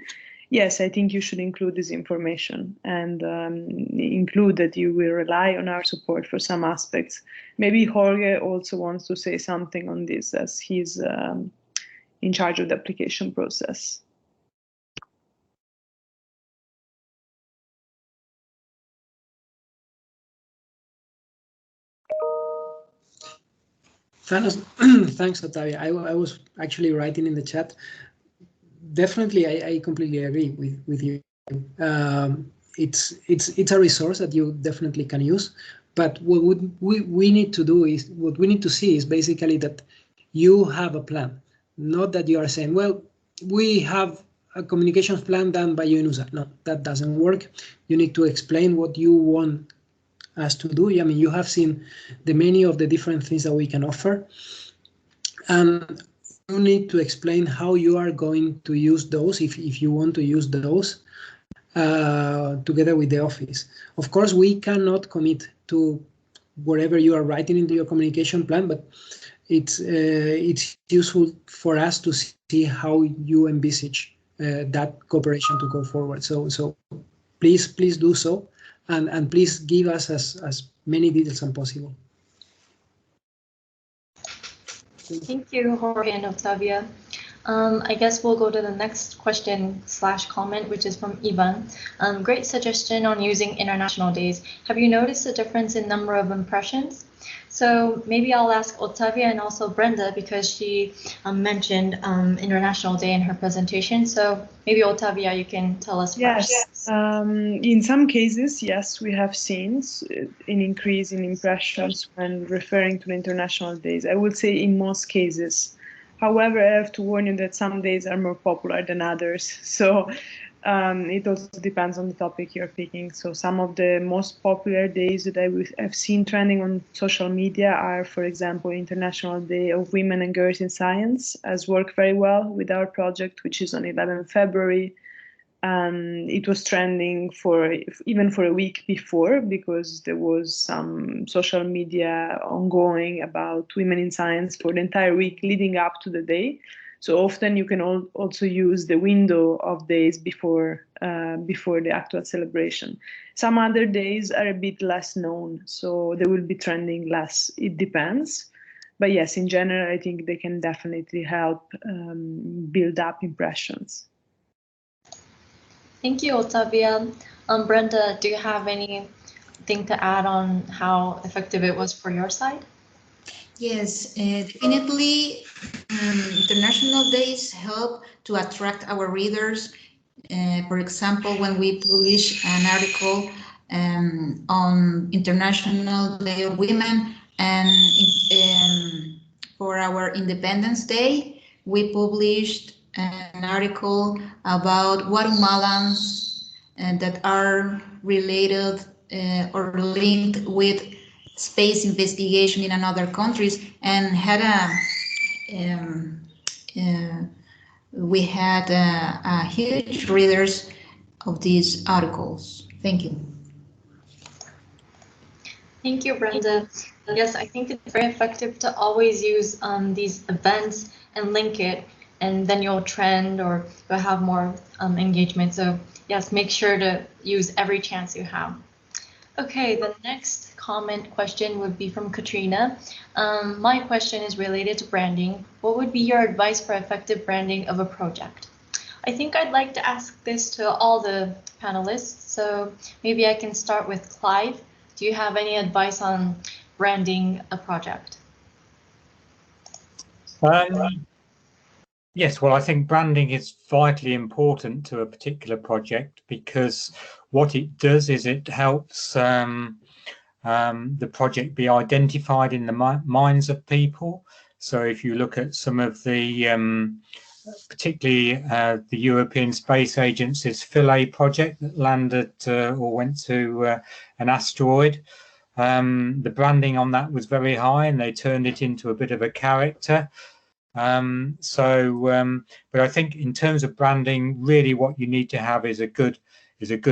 yes, I think you should include this information and include that you will rely on our support for some aspects. Maybe Jorge also wants to say something on this as he's in charge of the application process. Thanks, Otavia. I was actually writing in the chat. Definitely, I completely agree with you. It's a resource that you definitely can use. But what we need to do is, what we need to see is basically that you have a plan, not that you are saying, well, we have a communications plan done by UNOOSA. No, that doesn't work. You need to explain what you want us to do. I mean, you have seen the many of the different things that we can offer, and you need to explain how you are going to use those, if you want to use those together with the office. Of course, we cannot commit to whatever you are writing into your communication plan, but it's useful for us to see how you envisage that cooperation to go forward. So please do so. And please give us as many details as possible. Thank you, Jorge and Octavia. I guess we'll go to the next question/comment, which is from Ivan. Great suggestion on using international days. Have you noticed a difference in number of impressions? So maybe I'll ask Octavia and also Brenda, because she mentioned International Day in her presentation. So maybe Octavia, you can tell us first. Yes, in some cases, yes, we have seen an increase in impressions when referring to the international days. I would say in most cases. However, I have to warn you that some days are more popular than others. So it also depends on the topic you're picking. So some of the most popular days that I've seen trending on social media are, for example, International Day of Women and Girls in Science, has worked very well with our project, which is on 11 February. It was trending even for a week before, because there was some social media ongoing about women in science for the entire week leading up to the day. So often you can also use the window of days before the actual celebration. Some other days are a bit less known, so they will be trending less. It depends. But yes, in general, I think they can definitely help build up impressions. Thank you, Octavia. Brenda, do you have anything to add on how effective it was for your side? Yes, definitely. International days help to attract our readers. For example, when we publish an article on International Day of Women, and for our Independence Day, we published an article about Guatemalans that are related or linked with space investigation in another countries, and had we had a huge readers of these articles. Thank you. Thank you, Brenda. Yes, I think it's very effective to always use these events and link it, and then you'll trend or you'll have more engagement. So yes, make sure to use every chance you have. Okay, the next question would be from Katrina. My question is related to branding. What would be your advice for effective branding of a project? I think I'd like to ask this to all the panelists. So maybe I can start with Clive. Do you have any advice on branding a project? Yes, well, I think branding is vitally important to a particular project because what it does is it helps the project be identified in the minds of people. So if you look at some of the, particularly the European Space Agency's Philae project that landed or went to an asteroid, the branding on that was very high and they turned it into a bit of a character. But I think in terms of branding, really what you need to have is a good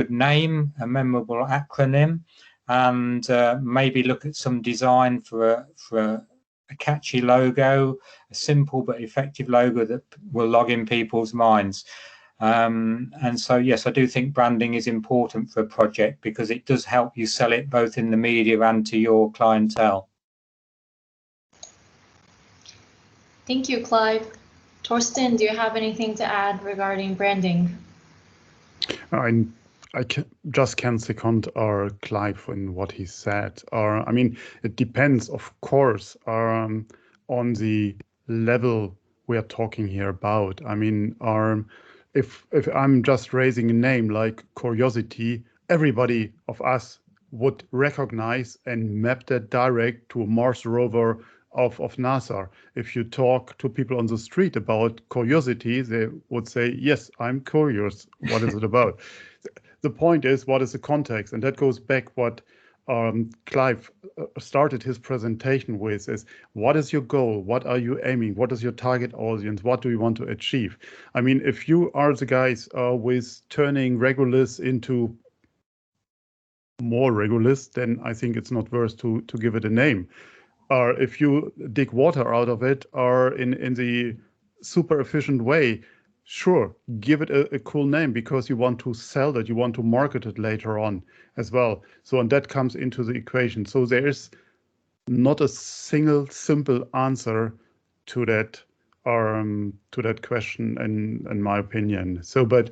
name, a memorable acronym, and maybe look at some design for a catchy logo, a simple but effective logo that will log in people's minds. And so, yes, I do think branding is important for a project because it does help you sell it both in the media and to your clientele. Thank you, Clive. Torsten, do you have anything to add regarding branding? I can second our Clive in what he said. I mean, it depends, of course, on the level we are talking here about. I mean, if I'm just raising a name like Curiosity, everybody of us would recognize and map that direct to a Mars rover of NASA. If you talk to people on the street about Curiosity, they would say, yes, I'm curious. What is it about? The point is, what is the context? And that goes back what Clive started his presentation with is, what is your goal? What are you aiming? What is your target audience? What do you want to achieve? I mean, if you are the guys with turning Regulus into more Regulus, then I think it's not worth to give it a name. Or if you dig water out of it, or in the super efficient way, sure, give it a cool name because you want to sell it, you want to market it later on as well. So, and that comes into the equation. So there is not a single simple answer to that question, in my opinion. So, but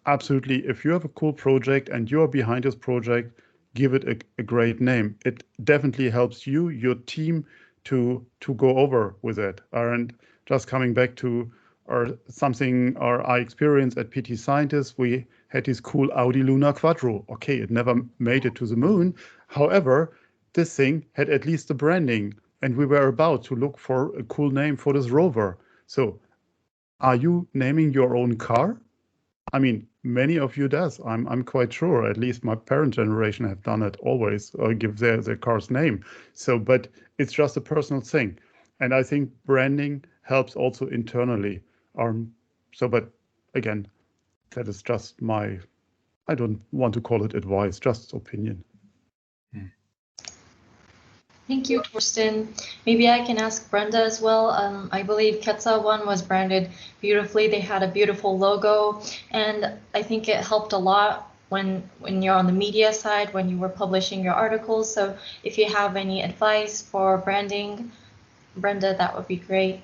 absolutely, if you have a cool project and you're behind this project, give it a great name. It definitely helps you, your team, to go over with it. And just coming back to I experienced at PT Scientist, we had this cool Audi Lunar Quattro. Okay, it never made it to the moon. However, this thing had at least the branding, and we were about to look for a cool name for this rover. So, are you naming your own car? I mean, many of you does. I'm quite sure. At least my parent generation have done it always, or give their car's name. So, but it's just a personal thing, and I think branding helps also internally. But again, that is just my. I don't want to call it advice, just opinion. Thank you, Torsten. Maybe I can ask Brenda as well. I believe Quetzal One was branded beautifully. They had a beautiful logo, and I think it helped a lot when you're on the media side, when you were publishing your articles. So if you have any advice for branding, Brenda, that would be great.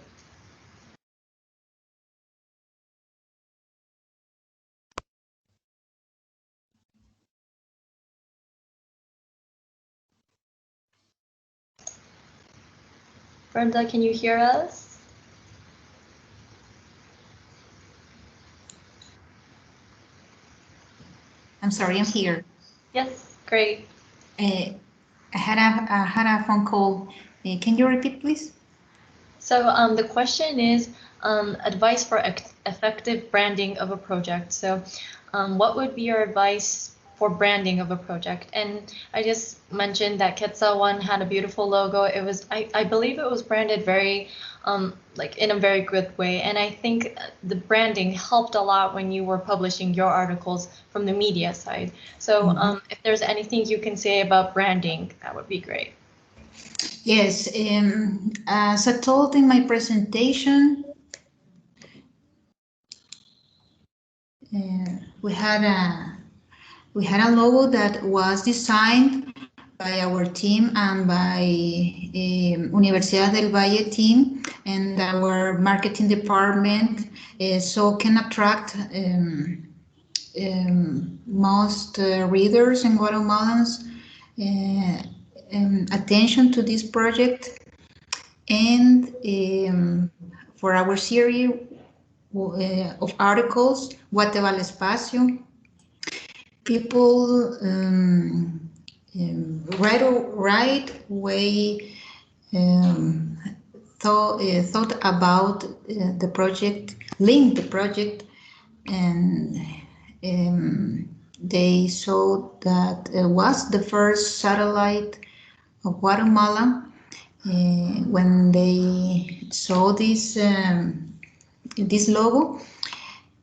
Brenda, can you hear us? I'm sorry, I'm here. Yes, great. I had a phone call. Can you repeat, please? So the question is advice for effective branding of a project. So what would be your advice for branding of a project. And I just mentioned that Quetzal one had a beautiful logo. It was, I believe it was branded very, like in a very good way. And I think the branding helped a lot when you were publishing your articles from the media side. So if there's anything you can say about branding, that would be great. Yes, as I told in my presentation, we had a logo that was designed by our team and by Universidad del Valle team and our marketing department, so can attract most readers and Guatemalans attention to this project. And for our series of articles, What te vale espacio, people right away thought about the project, linked the project, and they saw that it was the first satellite of Guatemala. When they saw this this logo,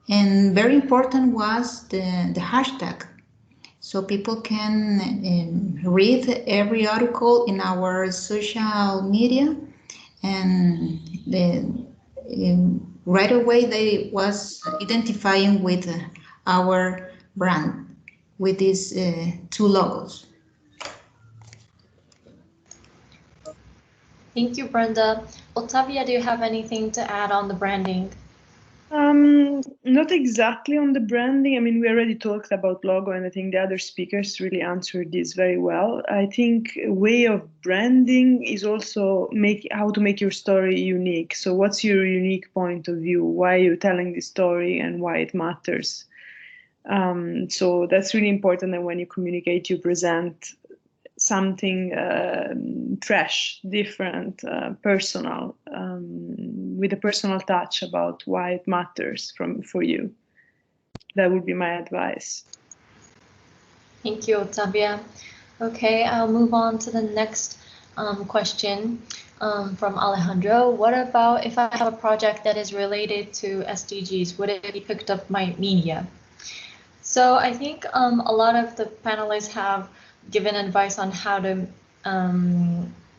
and very important was the hashtag, so people can read every article in our social media, and right away they was identifying with our brand with these two logos. Thank you, Brenda. Otavia, do you have anything to add on the branding? Not exactly on the branding. I mean, we already talked about logo, and I think the other speakers really answered this very well. I think a way of branding is also how to make your story unique. So what's your unique point of view? Why are you telling this story and why it matters? So that's really important that when you communicate, you present something fresh, different, personal, with a personal touch about why it matters for you. That would be my advice. Thank you, Otavia. Okay, I'll move on to the next question from Alejandro. What about if I have a project that is related to SDGs? Would it be picked up by media? So I think a lot of the panelists have given advice on how to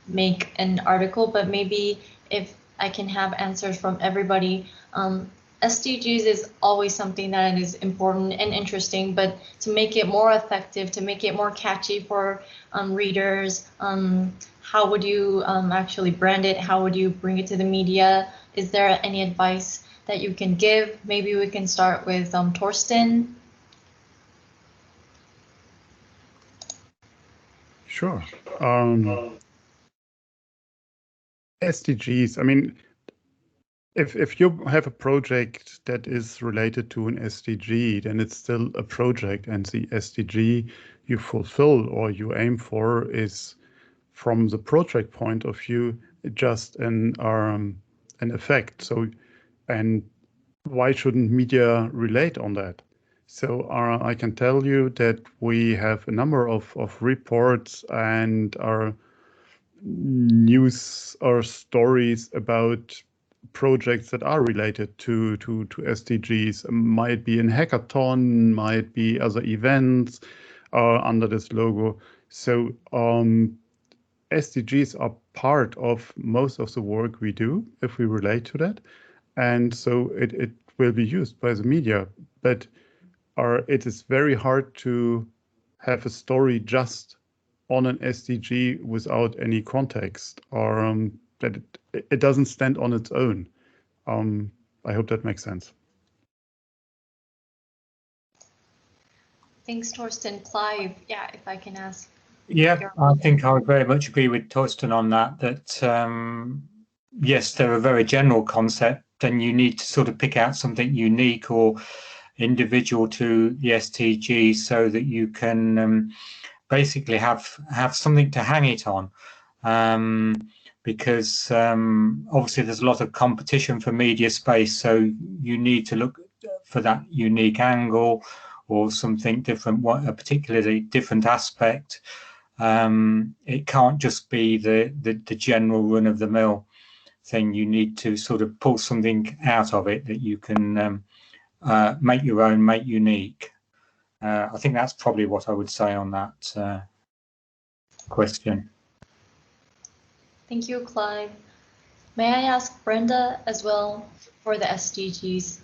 make an article, but maybe if I can have answers from everybody. SDGs is always something that is important and interesting, but to make it more effective, to make it more catchy for readers, how would you actually brand it? How would you bring it to the media? Is there any advice that you can give? Maybe we can start with Torsten. Sure. SDGs, I mean, if you have a project that is related to an SDG, then it's still a project, and the SDG you fulfill or you aim for is, from the project point of view, just an effect. So, and why shouldn't media relate on that? So I can tell you that we have a number of reports and our news or stories about projects that are related to SDGs. Might be in hackathon, might be other events under this logo. So SDGs are part of most of the work we do if we relate to that. And so it will be used by the media, but it is very hard to have a story just on an SDG without any context, or that it doesn't stand on its own. I hope that makes sense. Thanks, Torsten. Clive, yeah, if I can ask. Yeah, I think I would very much agree with Torsten on that, yes, they're a very general concept, and you need to sort of pick out something unique or individual to the SDGs so that you can basically have something to hang it on, because obviously there's a lot of competition for media space, so you need to look for that unique angle or something different, a particularly different aspect. It can't just be the general run-of-the-mill thing. You need to sort of pull something out of it that you can make your own, make unique. I think that's probably what I would say on that question. Thank you, Clive. May I ask Brenda as well for the SDGs?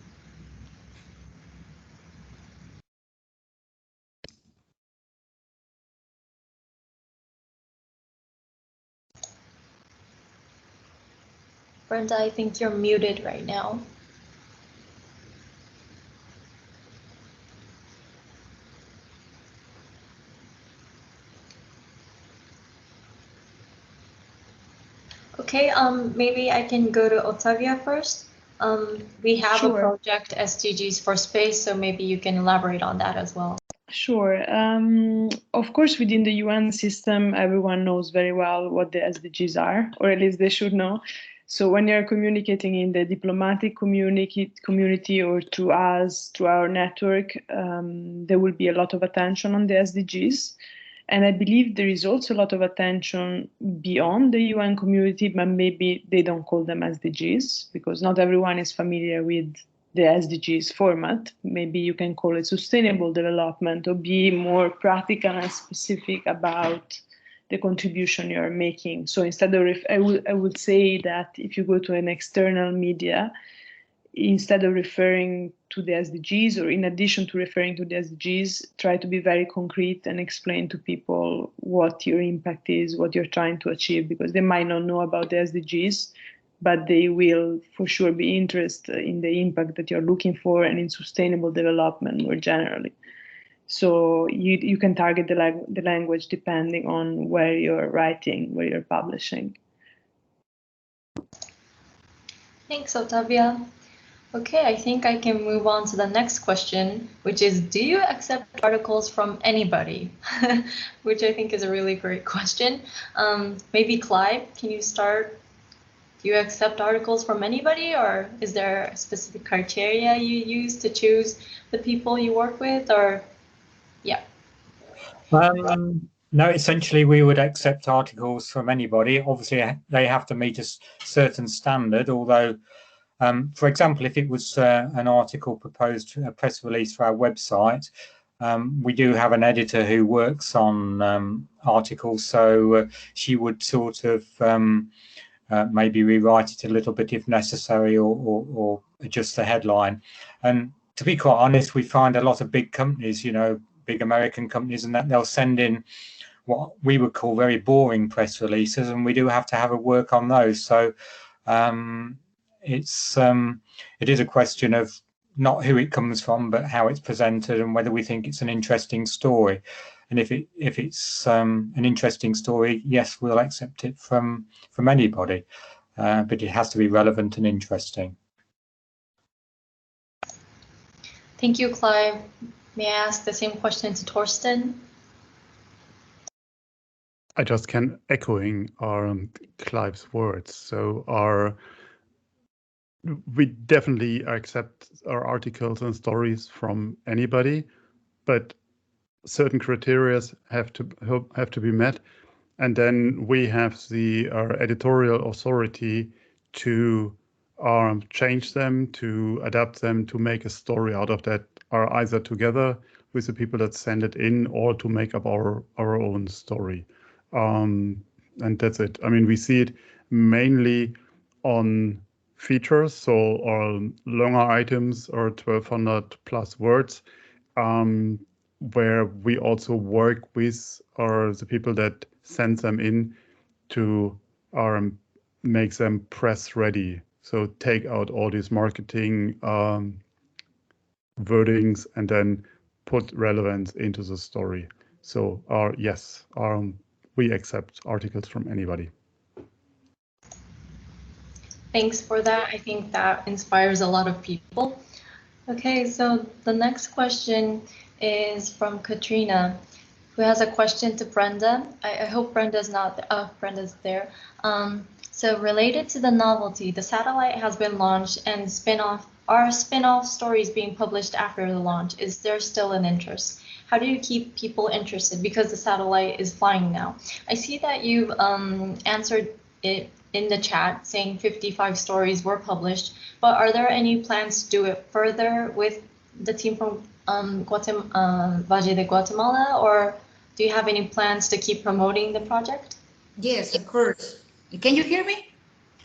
Brenda, I think you're muted right now. Okay, maybe I can go to Otavia first. We have Sure. a project, SDGs for Space, so maybe you can elaborate on that as well. Sure. Of course, within the UN system, everyone knows very well what the SDGs are, or at least they should know. So when you're communicating in the diplomatic community or to us, to our network, there will be a lot of attention on the SDGs. And I believe there is also a lot of attention beyond the UN community, but maybe they don't call them SDGs because not everyone is familiar with the SDGs format. Maybe you can call it sustainable development or be more practical and specific about the contribution you're making. So instead of, I would say that if you go to an external media, instead of referring to the SDGs, or in addition to referring to the SDGs, try to be very concrete and explain to people what your impact is, what you're trying to achieve, because they might not know about the SDGs, but they will for sure be interested in the impact that you're looking for and in sustainable development more generally. So you can target the language depending on where you're writing, where you're publishing. Thanks, Otavia. Okay, I think I can move on to the next question, which is, do you accept articles from anybody? Which I think is a really great question. Maybe Clive, can you start? Do you accept articles from anybody, or is there a specific criteria you use to choose the people you work with, or yeah? No, essentially we would accept articles from anybody. Obviously they have to meet a certain standard, although for example, if it was an article proposed, a press release for our website, we do have an editor who works on articles, so she would sort of maybe rewrite it a little bit if necessary, or adjust the headline. And to be quite honest, we find a lot of big companies, you know, big American companies, and that they'll send in what we would call very boring press releases, and we do have to have a work on those. So it is a question of not who it comes from, but how it's presented and whether we think it's an interesting story. And if it's an interesting story, yes, we'll accept it from anybody, but it has to be relevant and interesting. Thank you, Clive. May I ask the same question to Torsten? I just can echoing Clive's words. So we definitely accept our articles and stories from anybody, but certain criteria have to be met, and then we have our editorial authority to change them, to adapt them, to make a story out of that, or either together with the people that send it in, or to make up our own story. And that's it. I mean, we see it mainly on features, so or longer items or 1200 plus words, where we also work with the people that send them in to make them press ready. So take out all these marketing wordings and then put relevance into the story. So yes, we accept articles from anybody. Thanks for that. I think that inspires a lot of people. Okay, so the next question is from Katrina, who has a question to Brenda. I hope Brenda's not, Brenda's there. So related to the novelty, the satellite has been launched and spin-off Are spin-off stories being published after the launch? Is there still an interest? How do you keep people interested because the satellite is flying now? I see that you've answered it in the chat saying 55 stories were published, but are there any plans to do it further with the team from Valle de Guatemala, or do you have any plans to keep promoting the project? Yes, of course. Can you hear me?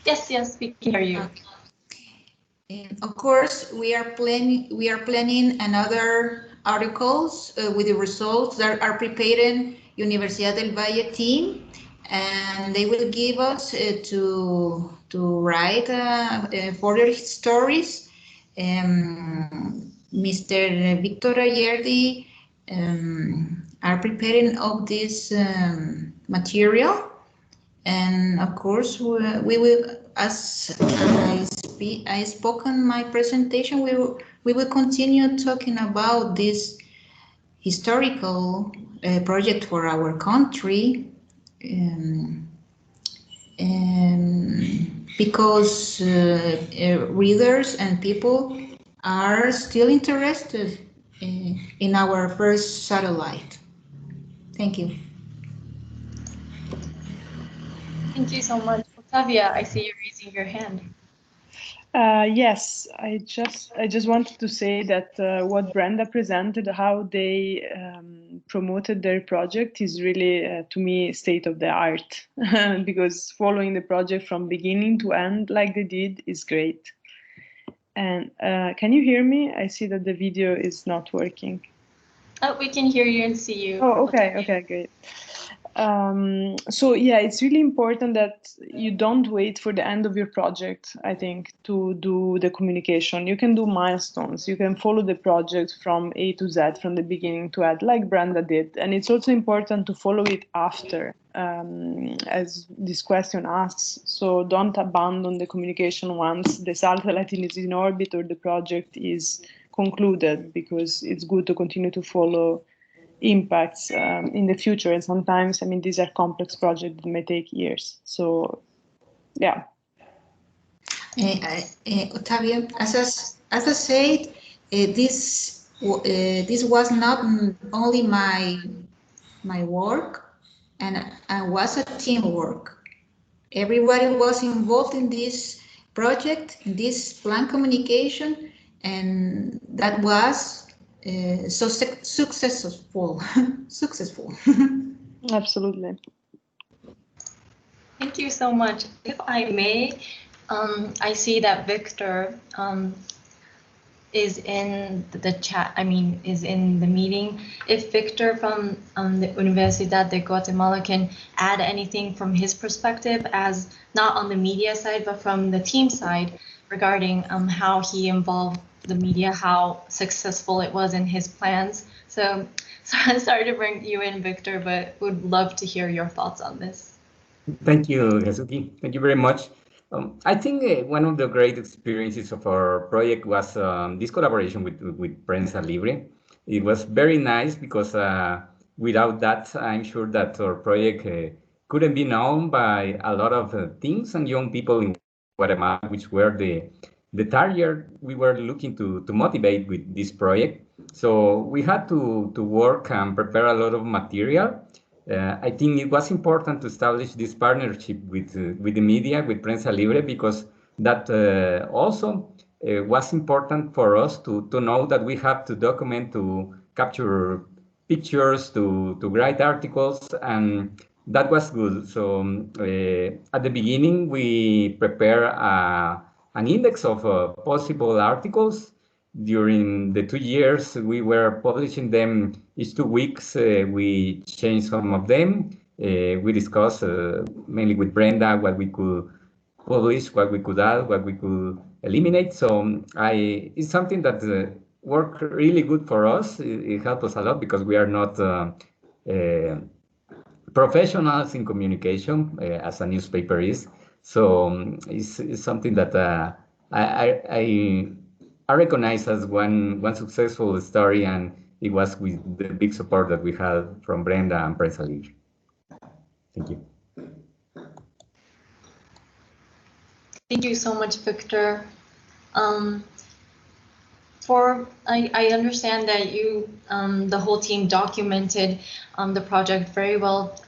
Yes, yes, we can hear you. Of course, we are planning another articles with the results that are preparing Universidad del Valle team, and they will give us to write further stories. Mr. Victor Ayerdi are preparing of this material, and of course we will, as I spoke in my presentation, we will continue talking about this historical project for our country, because readers and people are still interested in our first satellite. Thank you. Thank you so much. Octavia, I see you raising your hand. Yes, I just wanted to say that what Brenda presented, how they promoted their project, is really, to me, state of the art. Because following the project from beginning to end, like they did, is great. And can you hear me? I see that the video is not working. Oh, we can hear you and see you. Oh, okay, okay, great. So yeah, it's really important that you don't wait for the end of your project, I think, to do the communication. You can do milestones. You can follow the project from A to Z, from the beginning to end, like Brenda did. And it's also important to follow it after, as this question asks. So don't abandon the communication once the satellite is in orbit or the project is concluded, because it's good to continue to follow impacts in the future. And sometimes, I mean, these are complex projects that may take years. So, yeah. Octavio, as I said, this was not only my work, and was a teamwork. Everybody was involved in this project, in this plan communication, and that was so successful. Successful. Absolutely. Thank you so much. If I may, I see that Victor is in the chat, is in the meeting. If Victor from the Universidad de Guatemala can add anything from his perspective, as not on the media side, but from the team side, regarding how he involved the media, how successful it was in his plans. So sorry to bring you in, Victor, but would love to hear your thoughts on this. Thank you, Yasuki. Thank you very much. I think one of the great experiences of our project was this collaboration with Prensa Libre. It was very nice because without that, I'm sure that our project couldn't be known by a lot of teens and young people in Guatemala, which were the target we were looking to motivate with this project. So we had to work and prepare a lot of material. I think it was important to establish this partnership with the media, with Prensa Libre, because that also was important for us to know that we have to document, to capture pictures, to write articles, and that was good. So at the beginning, we prepare an index of possible articles. During the 2 years, we were publishing them each 2 weeks. We changed some of them. We discussed mainly with Brenda what we could publish, what we could add, what we could eliminate. So it's something that worked really good for us. It helped us a lot because we are not professionals in communication as a newspaper is. So it's something that I recognize as one successful story, and it was with the big support that we had from Brenda and Prensa Libre. Thank you. Thank you so much, Victor. I understand that you, the whole team documented the project very well.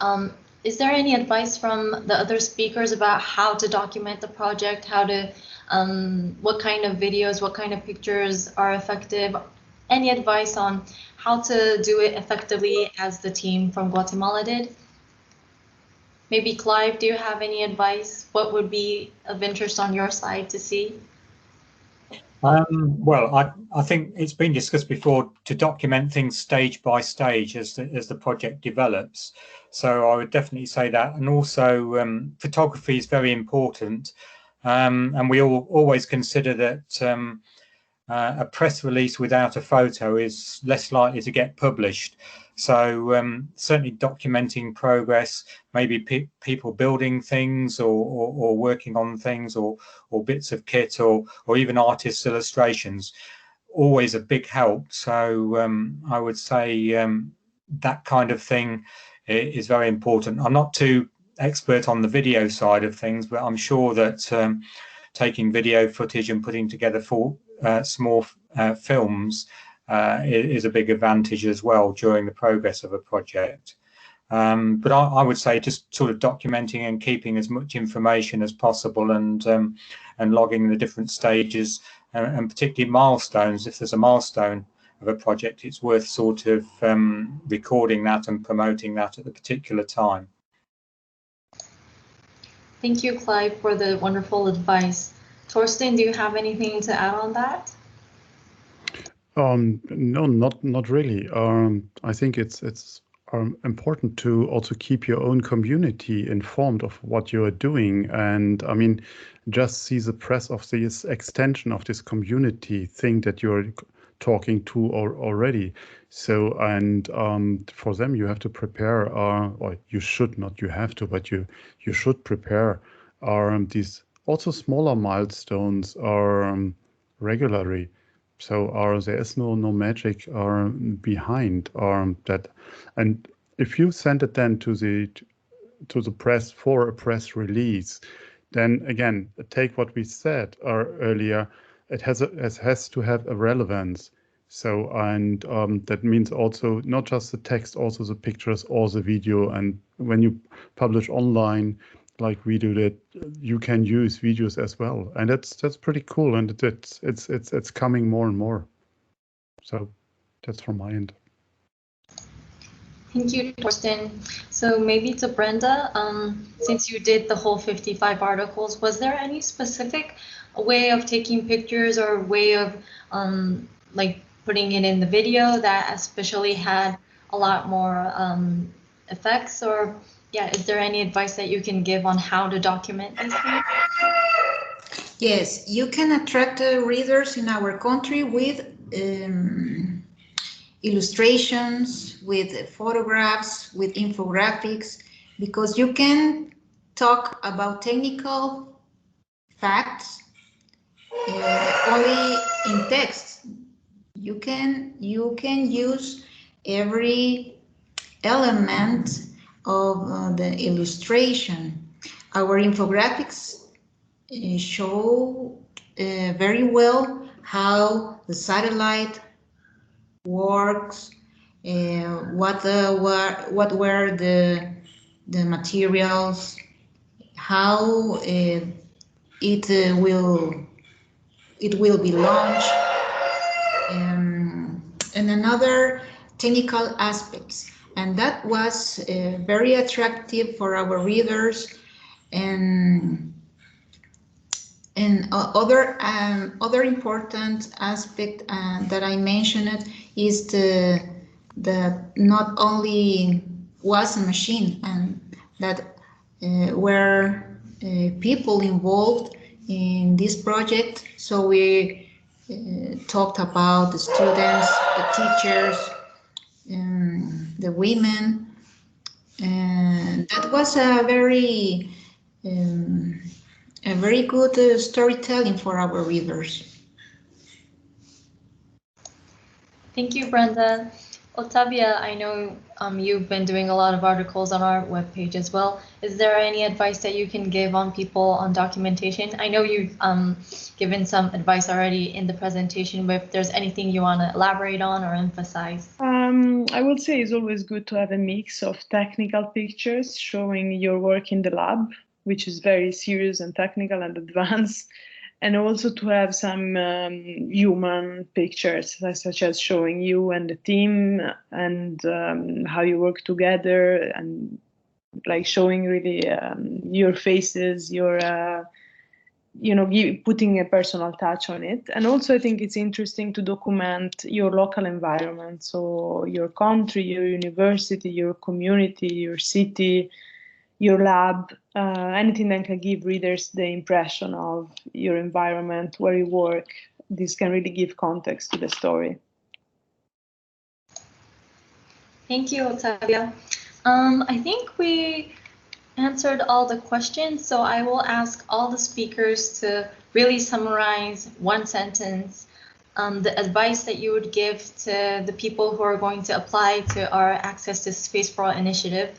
Is there any advice from the other speakers about how to document the project, how to, what kind of videos, what kind of pictures are effective? Any advice on how to do it effectively as the team from Guatemala did? Maybe Clive, do you have any advice? What would be of interest on your side to see? Well, I think it's been discussed before to document things stage by stage as the project develops. So I would definitely say that. And also photography is very important. And we always consider that a press release without a photo is less likely to get published. So certainly documenting progress, maybe people building things or working on things or bits of kit or even artists' illustrations, always a big help. So I would say that kind of thing is very important. I'm not too expert on the video side of things, but I'm sure that taking video footage and putting together small films is a big advantage as well during the progress of a project. But I would say just sort of documenting and keeping as much information as possible and logging the different stages and particularly milestones. If there's a milestone of a project, it's worth sort of recording that and promoting that at the particular time. Thank you, Clive, for the wonderful advice. Torsten, do you have anything to add on that? No, not really. I think it's important to also keep your own community informed of what you are doing. And I mean, just see the press of this extension of this community thing that you're talking to already. So, and for them, you have to prepare, or you should not, you have to, but you should prepare these also smaller milestones regularly. So there is no magic behind that. And if you send it then to the press for a press release, then again, take what we said earlier. It has to have a relevance. So and that means also not just the text, also the pictures or the video. And when you publish online, like we do, that you can use videos as well, and that's pretty cool, and it's coming more and more. So that's from my end. Thank you, Torsten. So maybe to Brenda, since you did the whole 55 articles, was there any specific way of taking pictures or way of like putting it in the video that especially had a lot more effects? Or yeah, is there any advice that you can give on how to document these things? Yes, you can attract readers in our country with illustrations, with photographs, with infographics, because you can talk about technical facts only in text. You can use every element of the illustration. Our infographics show very well how the satellite works, what were the materials, how it will be launched, and another technical aspects. And that was very attractive for our readers. And other important aspect that I mentioned is that not only was a machine, and that were people involved in this project. So we talked about the students, the teachers, the women, and that was a very good storytelling for our readers. Thank you, Brenda. Otavia, I know you've been doing a lot of articles on our webpage as well. Is there any advice that you can give on people on documentation? I know you've given some advice already in the presentation, but if there's anything you want to elaborate on or emphasize. I would say it's always good to have a mix of technical pictures showing your work in the lab, which is very serious and technical and advanced, and also to have some human pictures, such as showing you and the team and how you work together, and like showing really your faces, your putting a personal touch on it. And also I think it's interesting to document your local environment, so your country, your university, your community, your city, your lab, anything that can give readers the impression of your environment, where you work. This can really give context to the story. Thank you, Otavia. I think we answered all the questions, so I will ask all the speakers to really summarize one sentence the advice that you would give to the people who are going to apply to our Access to Space for All initiative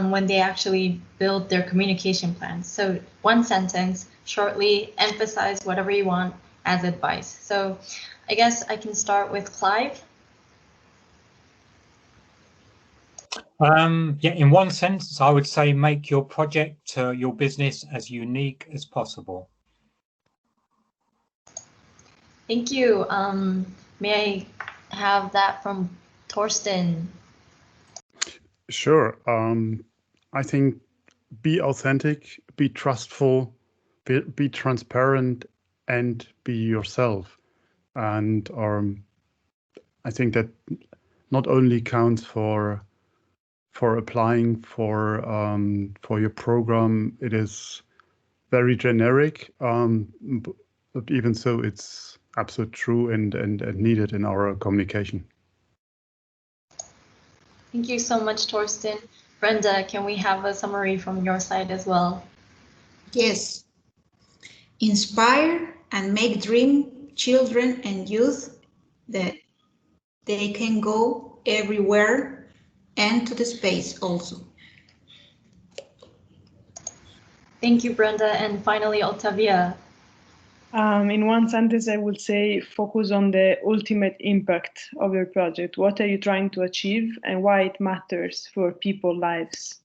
when they actually build their communication plans. So one sentence, shortly, emphasize whatever you want as advice. So I guess I can start with Clive. Yeah, in one sentence, I would say make your project, your business as unique as possible. Thank you. May I have that from Torsten? Sure. I think be authentic, be trustful, be transparent, and be yourself. And I think that not only counts for applying for your program. It is very generic, but even so, it's absolutely true and needed in our communication. Thank you so much, Torsten. Brenda, can we have a summary from your side as well? Yes. Inspire and make dream children and youth that they can go everywhere and to the space also. Thank you, Brenda. And finally, Otavia. In one sentence, I would say focus on the ultimate impact of your project. What are you trying to achieve and why it matters for people's lives?